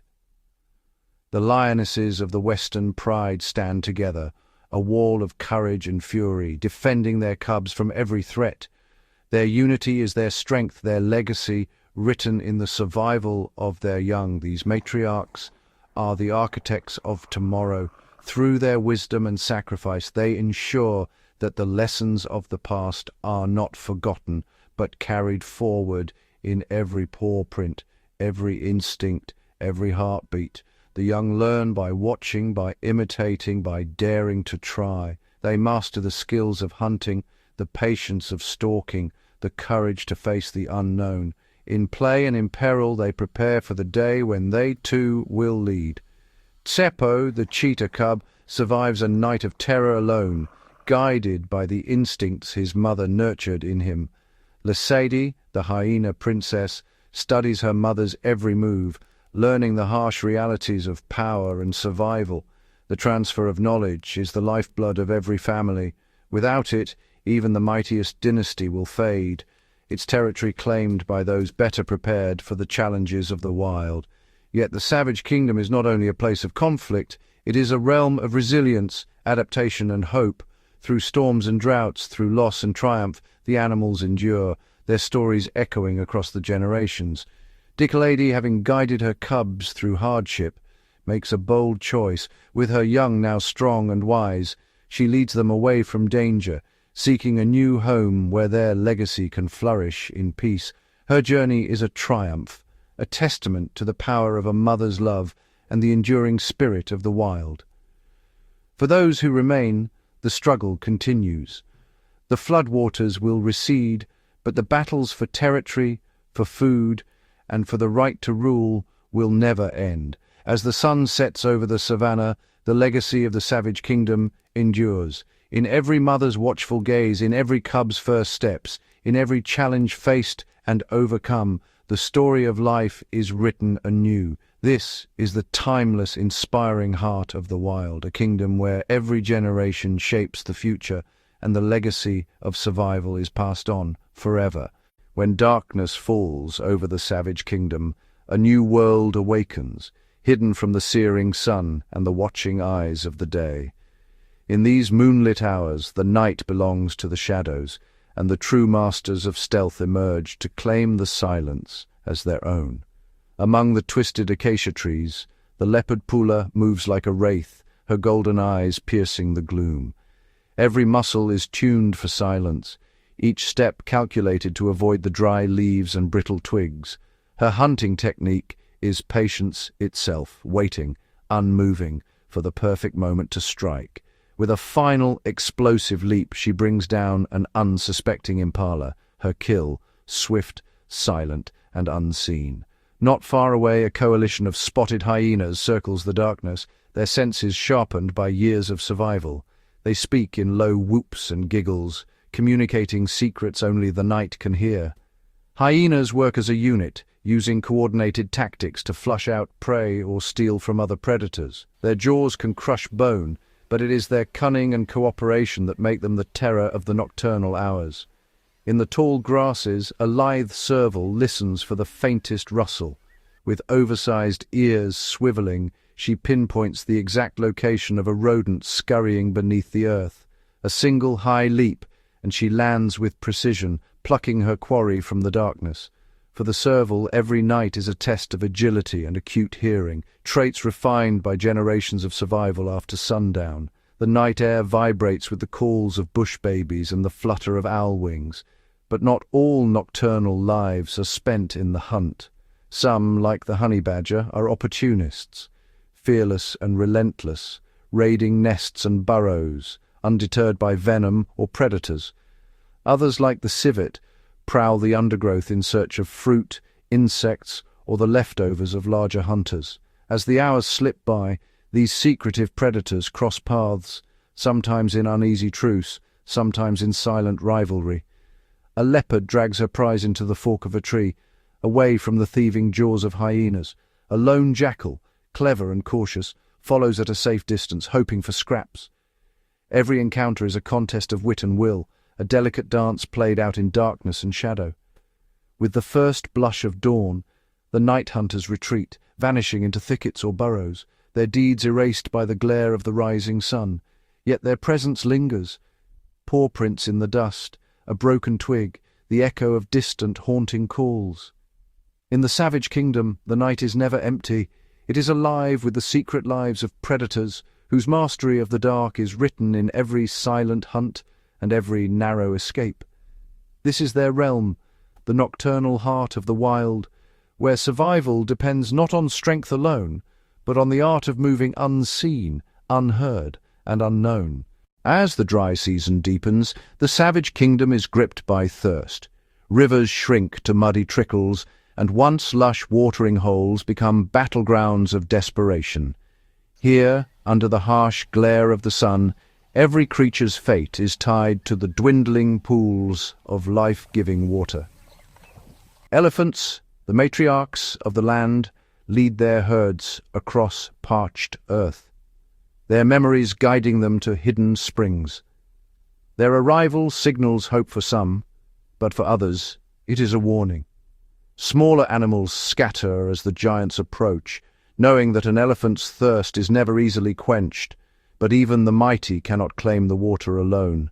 The lionesses of the Western pride stand together, a wall of courage and fury, defending their cubs from every threat. Their unity is their strength, their legacy, written in the survival of their young. These matriarchs are the architects of tomorrow. Through their wisdom and sacrifice, they ensure that the lessons of the past are not forgotten, but carried forward in every paw print, every instinct, every heartbeat. The young learn by watching, by imitating, by daring to try. They master the skills of hunting, the patience of stalking, the courage to face the unknown. In play and in peril they prepare for the day when they too will lead. Tsepo, the cheetah cub, survives a night of terror alone, guided by the instincts his mother nurtured in him. Leopard, the hyena princess, studies her mother's every move, learning the harsh realities of power and survival. The transfer of knowledge is the lifeblood of every family. Without it, even the mightiest dynasty will fade, its territory claimed by those better prepared for the challenges of the wild. Yet the savage kingdom is not only a place of conflict, it is a realm of resilience, adaptation and hope. Through storms and droughts, through loss and triumph, the animals endure, their stories echoing across the generations. Dikeledi, having guided her cubs through hardship, makes a bold choice. With her young now strong and wise, she leads them away from danger, seeking a new home where their legacy can flourish in peace. Her journey is a triumph, a testament to the power of a mother's love and the enduring spirit of the wild. For those who remain, the struggle continues. The floodwaters will recede, but the battles for territory, for food, and for the right to rule will never end. As the sun sets over the savannah, the legacy of the savage kingdom endures. In every mother's watchful gaze, in every cub's first steps, in every challenge faced and overcome, the story of life is written anew. This is the timeless, inspiring heart of the wild, a kingdom where every generation shapes the future and the legacy of survival is passed on forever. When darkness falls over the savage kingdom, a new world awakens. hidden from the searing sun and the watching eyes of the day. In these moonlit hours, the night belongs to the shadows, and the true masters of stealth emerge to claim the silence as their own. Among the twisted acacia trees, the leopard Pula moves like a wraith, her golden eyes piercing the gloom. Every muscle is tuned for silence, each step calculated to avoid the dry leaves and brittle twigs. Her hunting technique is patience itself, waiting, unmoving, for the perfect moment to strike. With a final, explosive leap, she brings down an unsuspecting impala, her kill, swift, silent, and unseen. Not far away, a coalition of spotted hyenas circles the darkness, their senses sharpened by years of survival. They speak in low whoops and giggles, communicating secrets only the night can hear. Hyenas work as a unit, using coordinated tactics to flush out prey or steal from other predators. Their jaws can crush bone, but it is their cunning and cooperation that make them the terror of the nocturnal hours. In the tall grasses, a lithe serval listens for the faintest rustle. With oversized ears swiveling, she pinpoints the exact location of a rodent scurrying beneath the earth. A single high leap, and she lands with precision, plucking her quarry from the darkness. For the serval, every night is a test of agility and acute hearing, traits refined by generations of survival after sundown. The night air vibrates with the calls of bush babies and the flutter of owl wings. But not all nocturnal lives are spent in the hunt. Some, like the honey badger, are opportunists, fearless and relentless, raiding nests and burrows, undeterred by venom or predators. Others, like the civet, prowl the undergrowth in search of fruit, insects, or the leftovers of larger hunters. As the hours slip by, these secretive predators cross paths, sometimes in uneasy truce, sometimes in silent rivalry. A leopard drags her prize into the fork of a tree, away from the thieving jaws of hyenas. A lone jackal, clever and cautious, follows at a safe distance, hoping for scraps. Every encounter is a contest of wit and will, a delicate dance played out in darkness and shadow. With the first blush of dawn, the night hunters retreat, vanishing into thickets or burrows, their deeds erased by the glare of the rising sun. Yet their presence lingers, paw prints in the dust, a broken twig, the echo of distant, haunting calls. In the savage kingdom, the night is never empty. It is alive with the secret lives of predators, whose mastery of the dark is written in every silent hunt and every narrow escape. This is their realm, the nocturnal heart of the wild, where survival depends not on strength alone, but on the art of moving unseen, unheard, and unknown. As the dry season deepens, the savage kingdom is gripped by thirst. Rivers shrink to muddy trickles, and once lush watering holes become battlegrounds of desperation. Here, under the harsh glare of the sun, every creature's fate is tied to the dwindling pools of life-giving water. Elephants, the matriarchs of the land, lead their herds across parched earth, their memories guiding them to hidden springs. Their arrival signals hope for some, but for others it is a warning. Smaller animals scatter as the giants approach, knowing that an elephant's thirst is never easily quenched, but even the mighty cannot claim the water alone.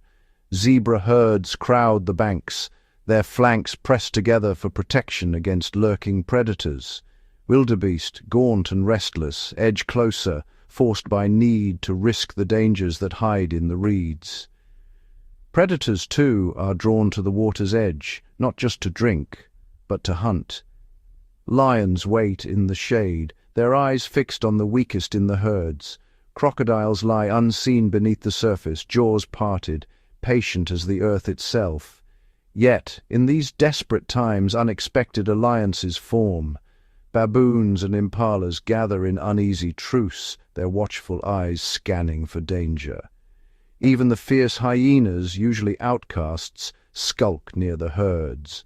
Zebra herds crowd the banks, their flanks pressed together for protection against lurking predators. Wildebeest, gaunt and restless, edge closer, forced by need to risk the dangers that hide in the reeds. Predators, too, are drawn to the water's edge, not just to drink, but to hunt. Lions wait in the shade, their eyes fixed on the weakest in the herds. Crocodiles lie unseen beneath the surface, jaws parted, patient as the earth itself. Yet, in these desperate times, unexpected alliances form. Baboons and impalas gather in uneasy truce, their watchful eyes scanning for danger. Even the fierce hyenas, usually outcasts, skulk near the herds.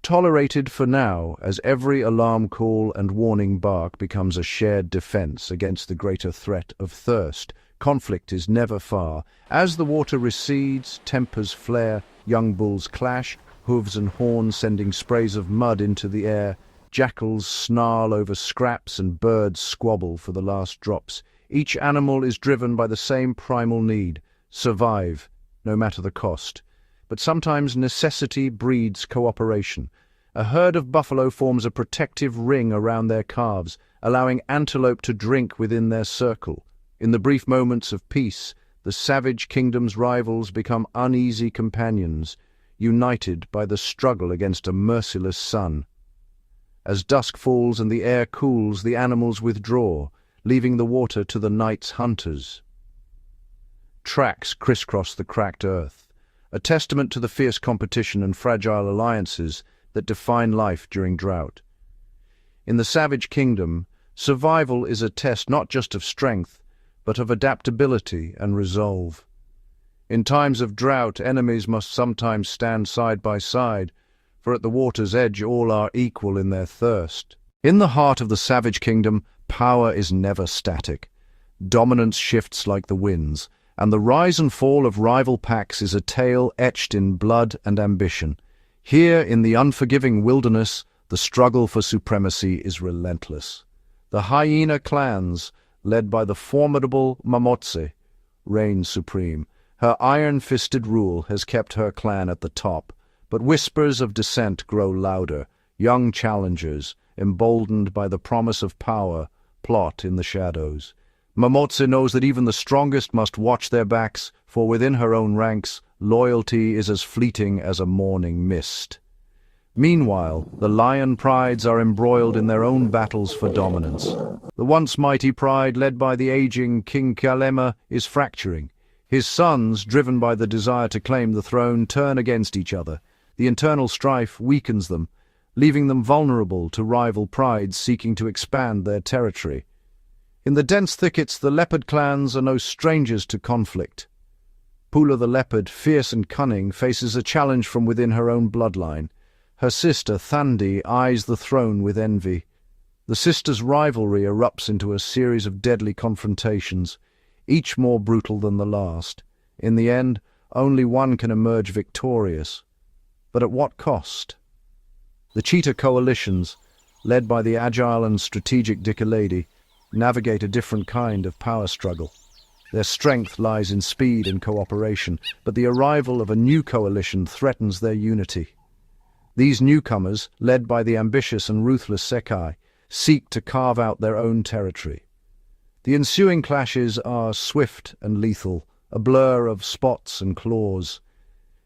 Tolerated for now, as every alarm call and warning bark becomes a shared defense against the greater threat of thirst. Conflict is never far. As the water recedes, tempers flare, young bulls clash, hooves and horns sending sprays of mud into the air. Jackals snarl over scraps and birds squabble for the last drops. Each animal is driven by the same primal need: survive, no matter the cost. But sometimes necessity breeds cooperation. A herd of buffalo forms a protective ring around their calves, allowing antelope to drink within their circle. In the brief moments of peace, the savage kingdom's rivals become uneasy companions, united by the struggle against a merciless sun. As dusk falls and the air cools, the animals withdraw, leaving the water to the night's hunters. Tracks crisscross the cracked earth, a testament to the fierce competition and fragile alliances that define life during drought. In the savage kingdom, survival is a test not just of strength, but of adaptability and resolve. In times of drought, enemies must sometimes stand side by side, for at the water's edge all are equal in their thirst. In the heart of the savage kingdom, power is never static. Dominance shifts like the winds, and the rise and fall of rival packs is a tale etched in blood and ambition. Here, in the unforgiving wilderness, the struggle for supremacy is relentless. The hyena clans, led by the formidable Mmamotse, reign supreme. Her iron-fisted rule has kept her clan at the top, but whispers of dissent grow louder. Young challengers, emboldened by the promise of power, plot in the shadows. Mmamotse knows that even the strongest must watch their backs, for within her own ranks, loyalty is as fleeting as a morning mist. Meanwhile, the lion prides are embroiled in their own battles for dominance. The once mighty pride, led by the aging King Kalema, is fracturing. His sons, driven by the desire to claim the throne, turn against each other. The internal strife weakens them, leaving them vulnerable to rival prides seeking to expand their territory. In the dense thickets, the Leopard clans are no strangers to conflict. Pula the Leopard, fierce and cunning, faces a challenge from within her own bloodline. Her sister, Thandi, eyes the throne with envy. The sisters' rivalry erupts into a series of deadly confrontations, each more brutal than the last. In the end, only one can emerge victorious. But at what cost? The cheetah coalitions, led by the agile and strategic Dikeledi, navigate a different kind of power struggle. Their strength lies in speed and cooperation, but the arrival of a new coalition threatens their unity. These newcomers, led by the ambitious and ruthless Sega, seek to carve out their own territory. The ensuing clashes are swift and lethal, a blur of spots and claws.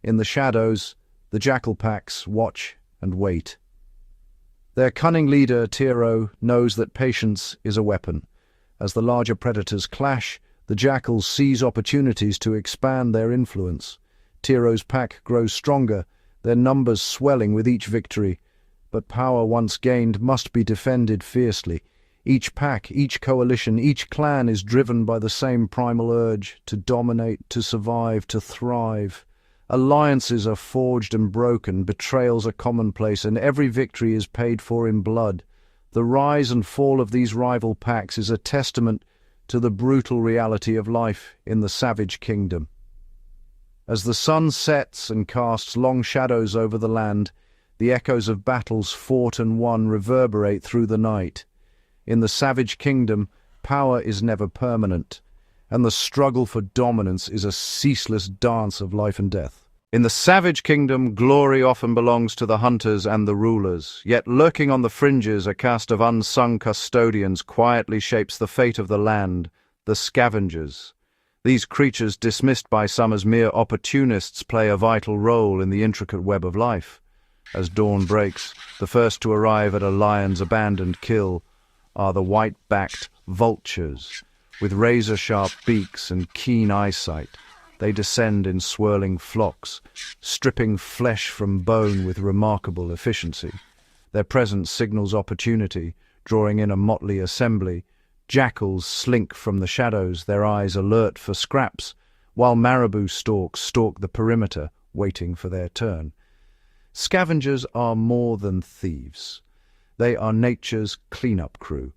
In the shadows, the jackal packs watch and wait. Their cunning leader, Tiro, knows that patience is a weapon. As the larger predators clash, the jackals seize opportunities to expand their influence. Tiro's pack grows stronger, their numbers swelling with each victory. But power once gained must be defended fiercely. Each pack, each coalition, each clan is driven by the same primal urge to dominate, to survive, to thrive. Alliances are forged and broken, betrayals are commonplace, and every victory is paid for in blood. The rise and fall of these rival packs is a testament to the brutal reality of life in the savage kingdom. As the sun sets and casts long shadows over the land, the echoes of battles fought and won reverberate through the night. In the savage kingdom, power is never permanent, and the struggle for dominance is a ceaseless dance of life and death. In the savage kingdom, glory often belongs to the hunters and the rulers, yet lurking on the fringes, a caste of unsung custodians quietly shapes the fate of the land, the Scavengers. These creatures, dismissed by some as mere opportunists, play a vital role in the intricate web of life. As dawn breaks, the first to arrive at a lion's abandoned kill are the white-backed vultures, with razor-sharp beaks and keen eyesight. They descend in swirling flocks, stripping flesh from bone with remarkable efficiency. Their presence signals opportunity, drawing in a motley assembly. Jackals slink from the shadows, their eyes alert for scraps, while marabou storks stalk the perimeter, waiting for their turn. Scavengers are more than thieves. They are nature's cleanup crew.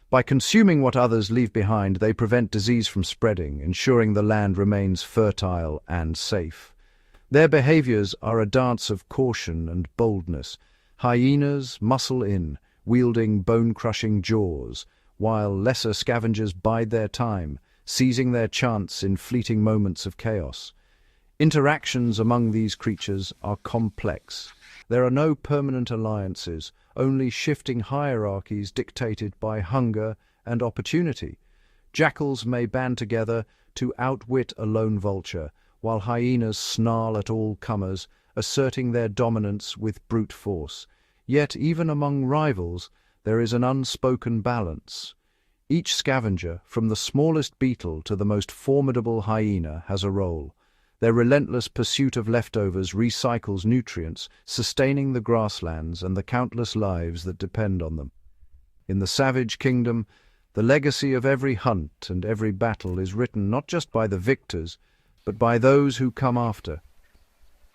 By consuming what others leave behind, they prevent disease from spreading, ensuring the land remains fertile and safe. Their behaviors are a dance of caution and boldness. Hyenas muscle in, wielding bone-crushing jaws, while lesser scavengers bide their time, seizing their chance in fleeting moments of chaos. Interactions among these creatures are complex. There are no permanent alliances, only shifting hierarchies dictated by hunger and opportunity. Jackals may band together to outwit a lone vulture, while hyenas snarl at all comers, asserting their dominance with brute force. Yet even among rivals, there is an unspoken balance. Each scavenger, from the smallest beetle to the most formidable hyena, has a role. Their relentless pursuit of leftovers recycles nutrients, sustaining the grasslands and the countless lives that depend on them. In the savage kingdom, the legacy of every hunt and every battle is written not just by the victors, but by those who come after.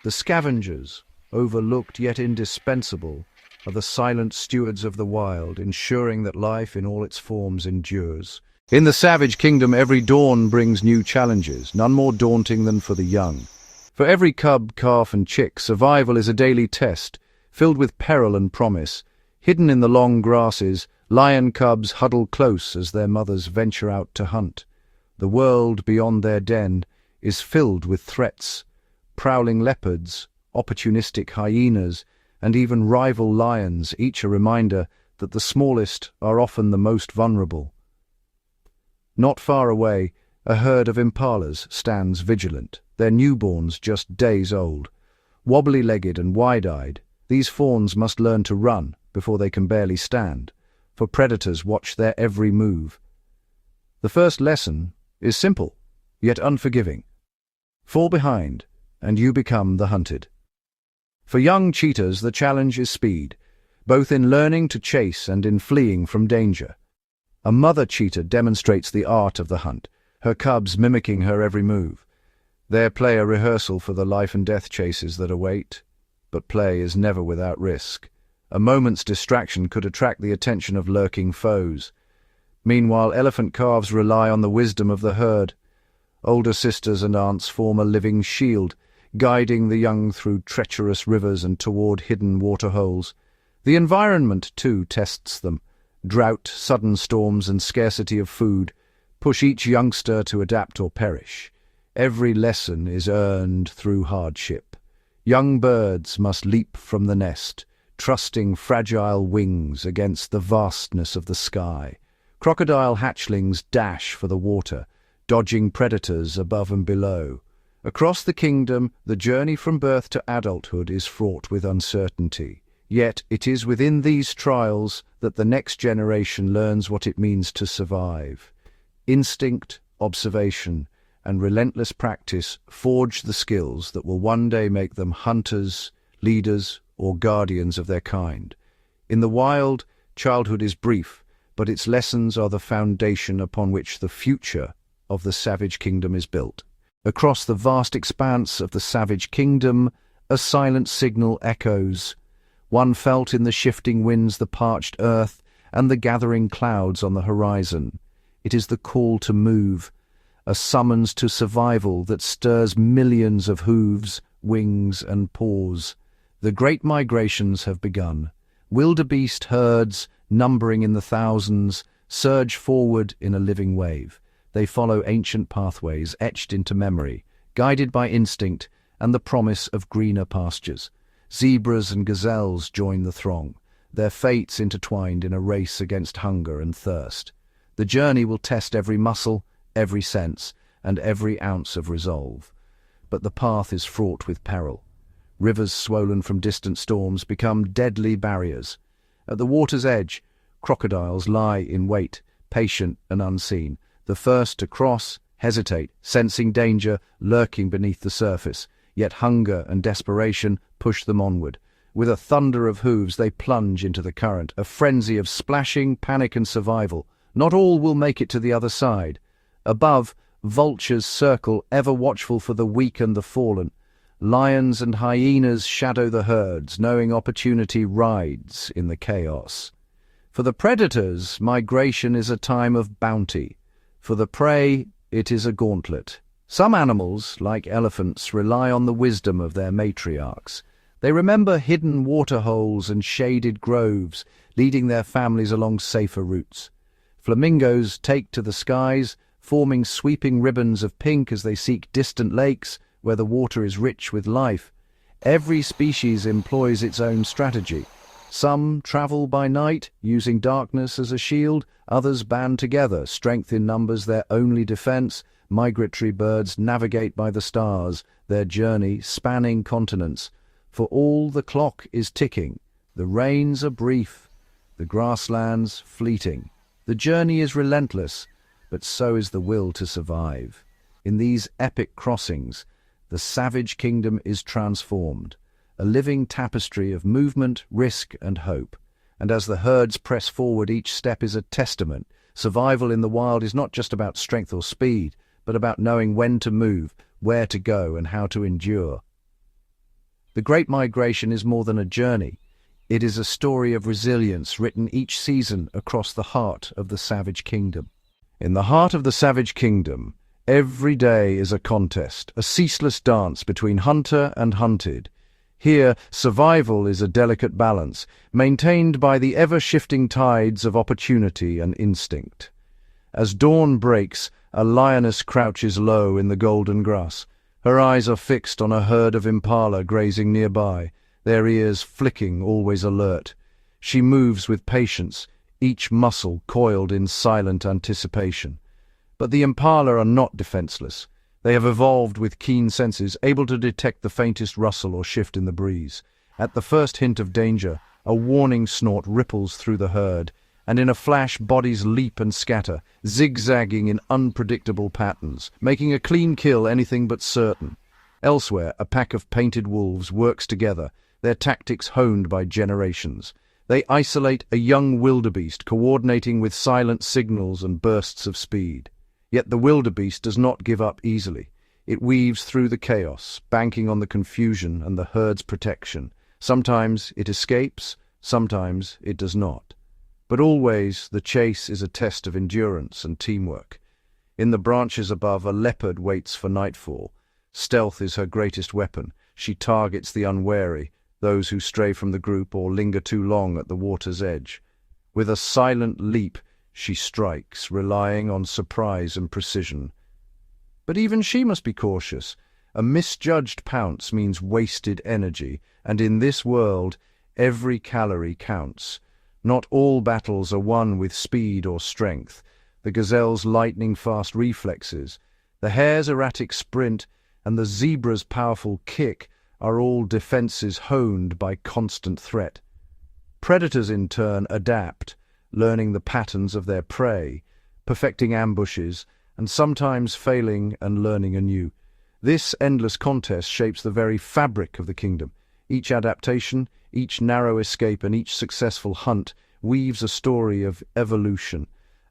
The scavengers, overlooked yet indispensable, are the silent stewards of the wild, ensuring that life in all its forms endures. In the savage kingdom, every dawn brings new challenges, none more daunting than for the young. For every cub, calf, and chick, survival is a daily test, filled with peril and promise. Hidden in the long grasses, lion cubs huddle close as their mothers venture out to hunt. The world beyond their den is filled with threats: prowling leopards, opportunistic hyenas, and even rival lions, each a reminder that the smallest are often the most vulnerable. Not far away, a herd of impalas stands vigilant, their newborns just days old. Wobbly-legged and wide-eyed, these fawns must learn to run before they can barely stand, for predators watch their every move. The first lesson is simple, yet unforgiving. Fall behind, and you become the hunted. For young cheetahs, the challenge is speed, both in learning to chase and in fleeing from danger. A mother cheetah demonstrates the art of the hunt, her cubs mimicking her every move. Their play a rehearsal for the life-and-death chases that await, but play is never without risk. A moment's distraction could attract the attention of lurking foes. Meanwhile, elephant calves rely on the wisdom of the herd. Older sisters and aunts form a living shield, guiding the young through treacherous rivers and toward hidden waterholes. The environment, too, tests them. Drought, sudden storms, and scarcity of food push each youngster to adapt or perish. Every lesson is earned through hardship. Young birds must leap from the nest, trusting fragile wings against the vastness of the sky. Crocodile hatchlings dash for the water, dodging predators above and below. Across the kingdom, the journey from birth to adulthood is fraught with uncertainty. Yet it is within these trials that the next generation learns what it means to survive. Instinct, observation, and relentless practice forge the skills that will one day make them hunters, leaders, or guardians of their kind. In the wild, childhood is brief, but its lessons are the foundation upon which the future of the savage kingdom is built. Across the vast expanse of the savage kingdom, a silent signal echoes, one felt in the shifting winds, the parched earth, and the gathering clouds on the horizon. It is the call to move, a summons to survival that stirs millions of hooves, wings, and paws. The great migrations have begun. Wildebeest herds, numbering in the thousands, surge forward in a living wave. They follow ancient pathways etched into memory, guided by instinct and the promise of greener pastures. Zebras and gazelles join the throng, their fates intertwined in a race against hunger and thirst. The journey will test every muscle, every sense, and every ounce of resolve. But the path is fraught with peril. Rivers swollen from distant storms become deadly barriers. At the water's edge, crocodiles lie in wait, patient and unseen. The first to cross, hesitate, sensing danger lurking beneath the surface. Yet hunger and desperation push them onward. With a thunder of hooves, they plunge into the current, a frenzy of splashing, panic, and survival. Not all will make it to the other side. Above, vultures circle, ever watchful for the weak and the fallen. Lions and hyenas shadow the herds, knowing opportunity rides in the chaos. For the predators, migration is a time of bounty. For the prey, it is a gauntlet. Some animals, like elephants, rely on the wisdom of their matriarchs. They remember hidden waterholes and shaded groves, leading their families along safer routes. Flamingos take to the skies, forming sweeping ribbons of pink as they seek distant lakes where the water is rich with life. Every species employs its own strategy. Some travel by night, using darkness as a shield. Others band together, strength in numbers their only defense. Migratory birds navigate by the stars, their journey spanning continents. For all the clock is ticking, the rains are brief, the grasslands fleeting. The journey is relentless, but so is the will to survive. In these epic crossings, the savage kingdom is transformed, a living tapestry of movement, risk, and hope. And as the herds press forward, each step is a testament. Survival in the wild is not just about strength or speed, but about knowing when to move, where to go, and how to endure. The Great Migration is more than a journey. It is a story of resilience written each season across the heart of the savage kingdom. In the heart of the savage kingdom, every day is a contest, a ceaseless dance between hunter and hunted. Here, survival is a delicate balance, maintained by the ever-shifting tides of opportunity and instinct. As dawn breaks, a lioness crouches low in the golden grass. Her eyes are fixed on a herd of impala grazing nearby, their ears flicking, always alert. She moves with patience, each muscle coiled in silent anticipation. But the impala are not defenseless. They have evolved with keen senses, able to detect the faintest rustle or shift in the breeze. At the first hint of danger, a warning snort ripples through the herd, and in a flash bodies leap and scatter, zigzagging in unpredictable patterns, making a clean kill anything but certain. Elsewhere, a pack of painted wolves works together, their tactics honed by generations. They isolate a young wildebeest, coordinating with silent signals and bursts of speed. Yet the wildebeest does not give up easily. It weaves through the chaos, banking on the confusion and the herd's protection. Sometimes it escapes, sometimes it does not. But always the chase is a test of endurance and teamwork. In the branches above, a leopard waits for nightfall. Stealth is her greatest weapon. She targets the unwary, those who stray from the group or linger too long at the water's edge. With a silent leap, she strikes, relying on surprise and precision. But even she must be cautious. A misjudged pounce means wasted energy, and in this world, every calorie counts. Not all battles are won with speed or strength. The gazelle's lightning-fast reflexes, the hare's erratic sprint, and the zebra's powerful kick are all defenses honed by constant threat. Predators, in turn, adapt, learning the patterns of their prey, perfecting ambushes, and sometimes failing and learning anew. This endless contest shapes the very fabric of the kingdom. Each adaptation, each narrow escape, and each successful hunt weaves a story of evolution,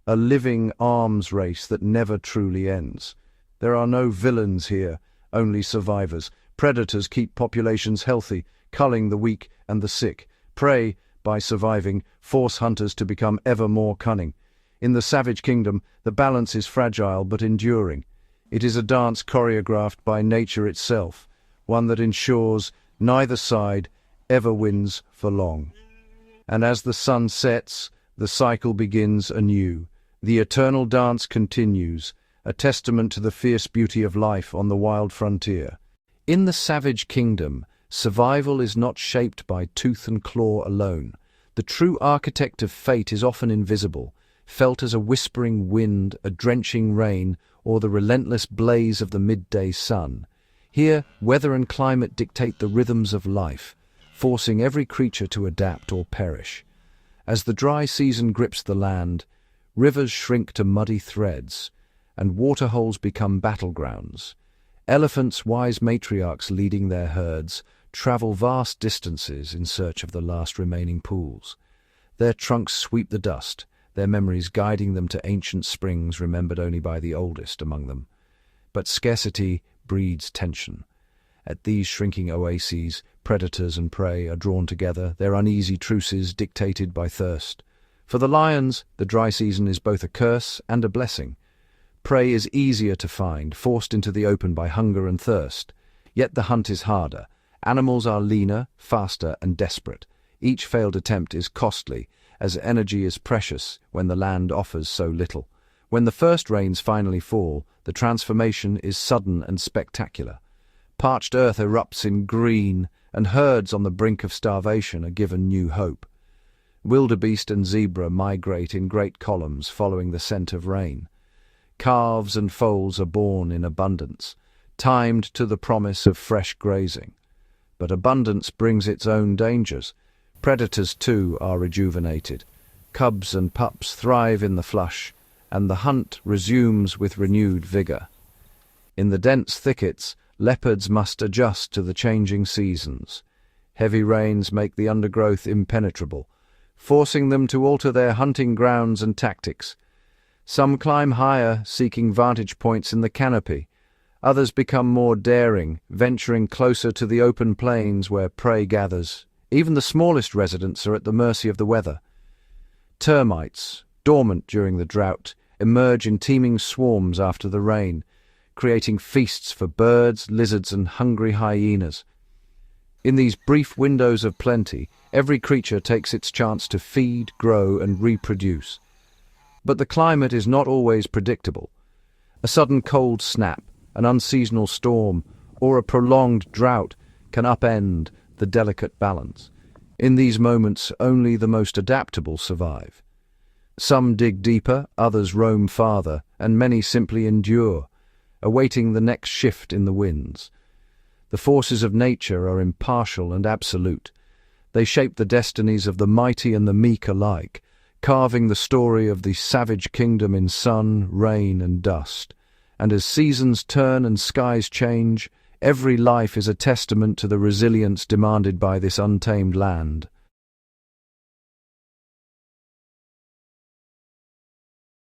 a living arms race that never truly ends. There are no villains here, only survivors. Predators keep populations healthy, culling the weak and the sick. Prey, by surviving, force hunters to become ever more cunning. In the savage kingdom, the balance is fragile but enduring. It is a dance choreographed by nature itself, one that ensures neither side ever wins for long. And as the sun sets, the cycle begins anew. The eternal dance continues, a testament to the fierce beauty of life on the wild frontier. In the savage kingdom, survival is not shaped by tooth and claw alone. The true architect of fate is often invisible, felt as a whispering wind, a drenching rain, or the relentless blaze of the midday sun. Here, weather and climate dictate the rhythms of life, forcing every creature to adapt or perish. As the dry season grips the land, rivers shrink to muddy threads, and waterholes become battlegrounds. Elephants, wise matriarchs leading their herds, travel vast distances in search of the last remaining pools. Their trunks sweep the dust, their memories guiding them to ancient springs remembered only by the oldest among them. But scarcity breeds tension. At these shrinking oases, predators and prey are drawn together, their uneasy truces dictated by thirst. For the lions, the dry season is both a curse and a blessing. Prey is easier to find, forced into the open by hunger and thirst. Yet the hunt is harder. Animals are leaner, faster, and desperate. Each failed attempt is costly, as energy is precious when the land offers so little. When the first rains finally fall, the transformation is sudden and spectacular. Parched earth erupts in green, and herds on the brink of starvation are given new hope. Wildebeest and zebra migrate in great columns following the scent of rain. Calves and foals are born in abundance, timed to the promise of fresh grazing. But abundance brings its own dangers. Predators, too, are rejuvenated. Cubs and pups thrive in the flush, and the hunt resumes with renewed vigor. In the dense thickets, leopards must adjust to the changing seasons. Heavy rains make the undergrowth impenetrable, forcing them to alter their hunting grounds and tactics. Some climb higher, seeking vantage points in the canopy. Others become more daring, venturing closer to the open plains where prey gathers. Even the smallest residents are at the mercy of the weather. Termites, dormant during the drought, emerge in teeming swarms after the rain, creating feasts for birds, lizards, and hungry hyenas. In these brief windows of plenty, every creature takes its chance to feed, grow, and reproduce. But the climate is not always predictable. A sudden cold snap, an unseasonal storm, or a prolonged drought can upend the delicate balance. In these moments, only the most adaptable survive. Some dig deeper, others roam farther, and many simply endure, awaiting the next shift in the winds. The forces of nature are impartial and absolute. They shape the destinies of the mighty and the meek alike, carving the story of the savage kingdom in sun, rain, and dust. And as seasons turn and skies change, every life is a testament to the resilience demanded by this untamed land.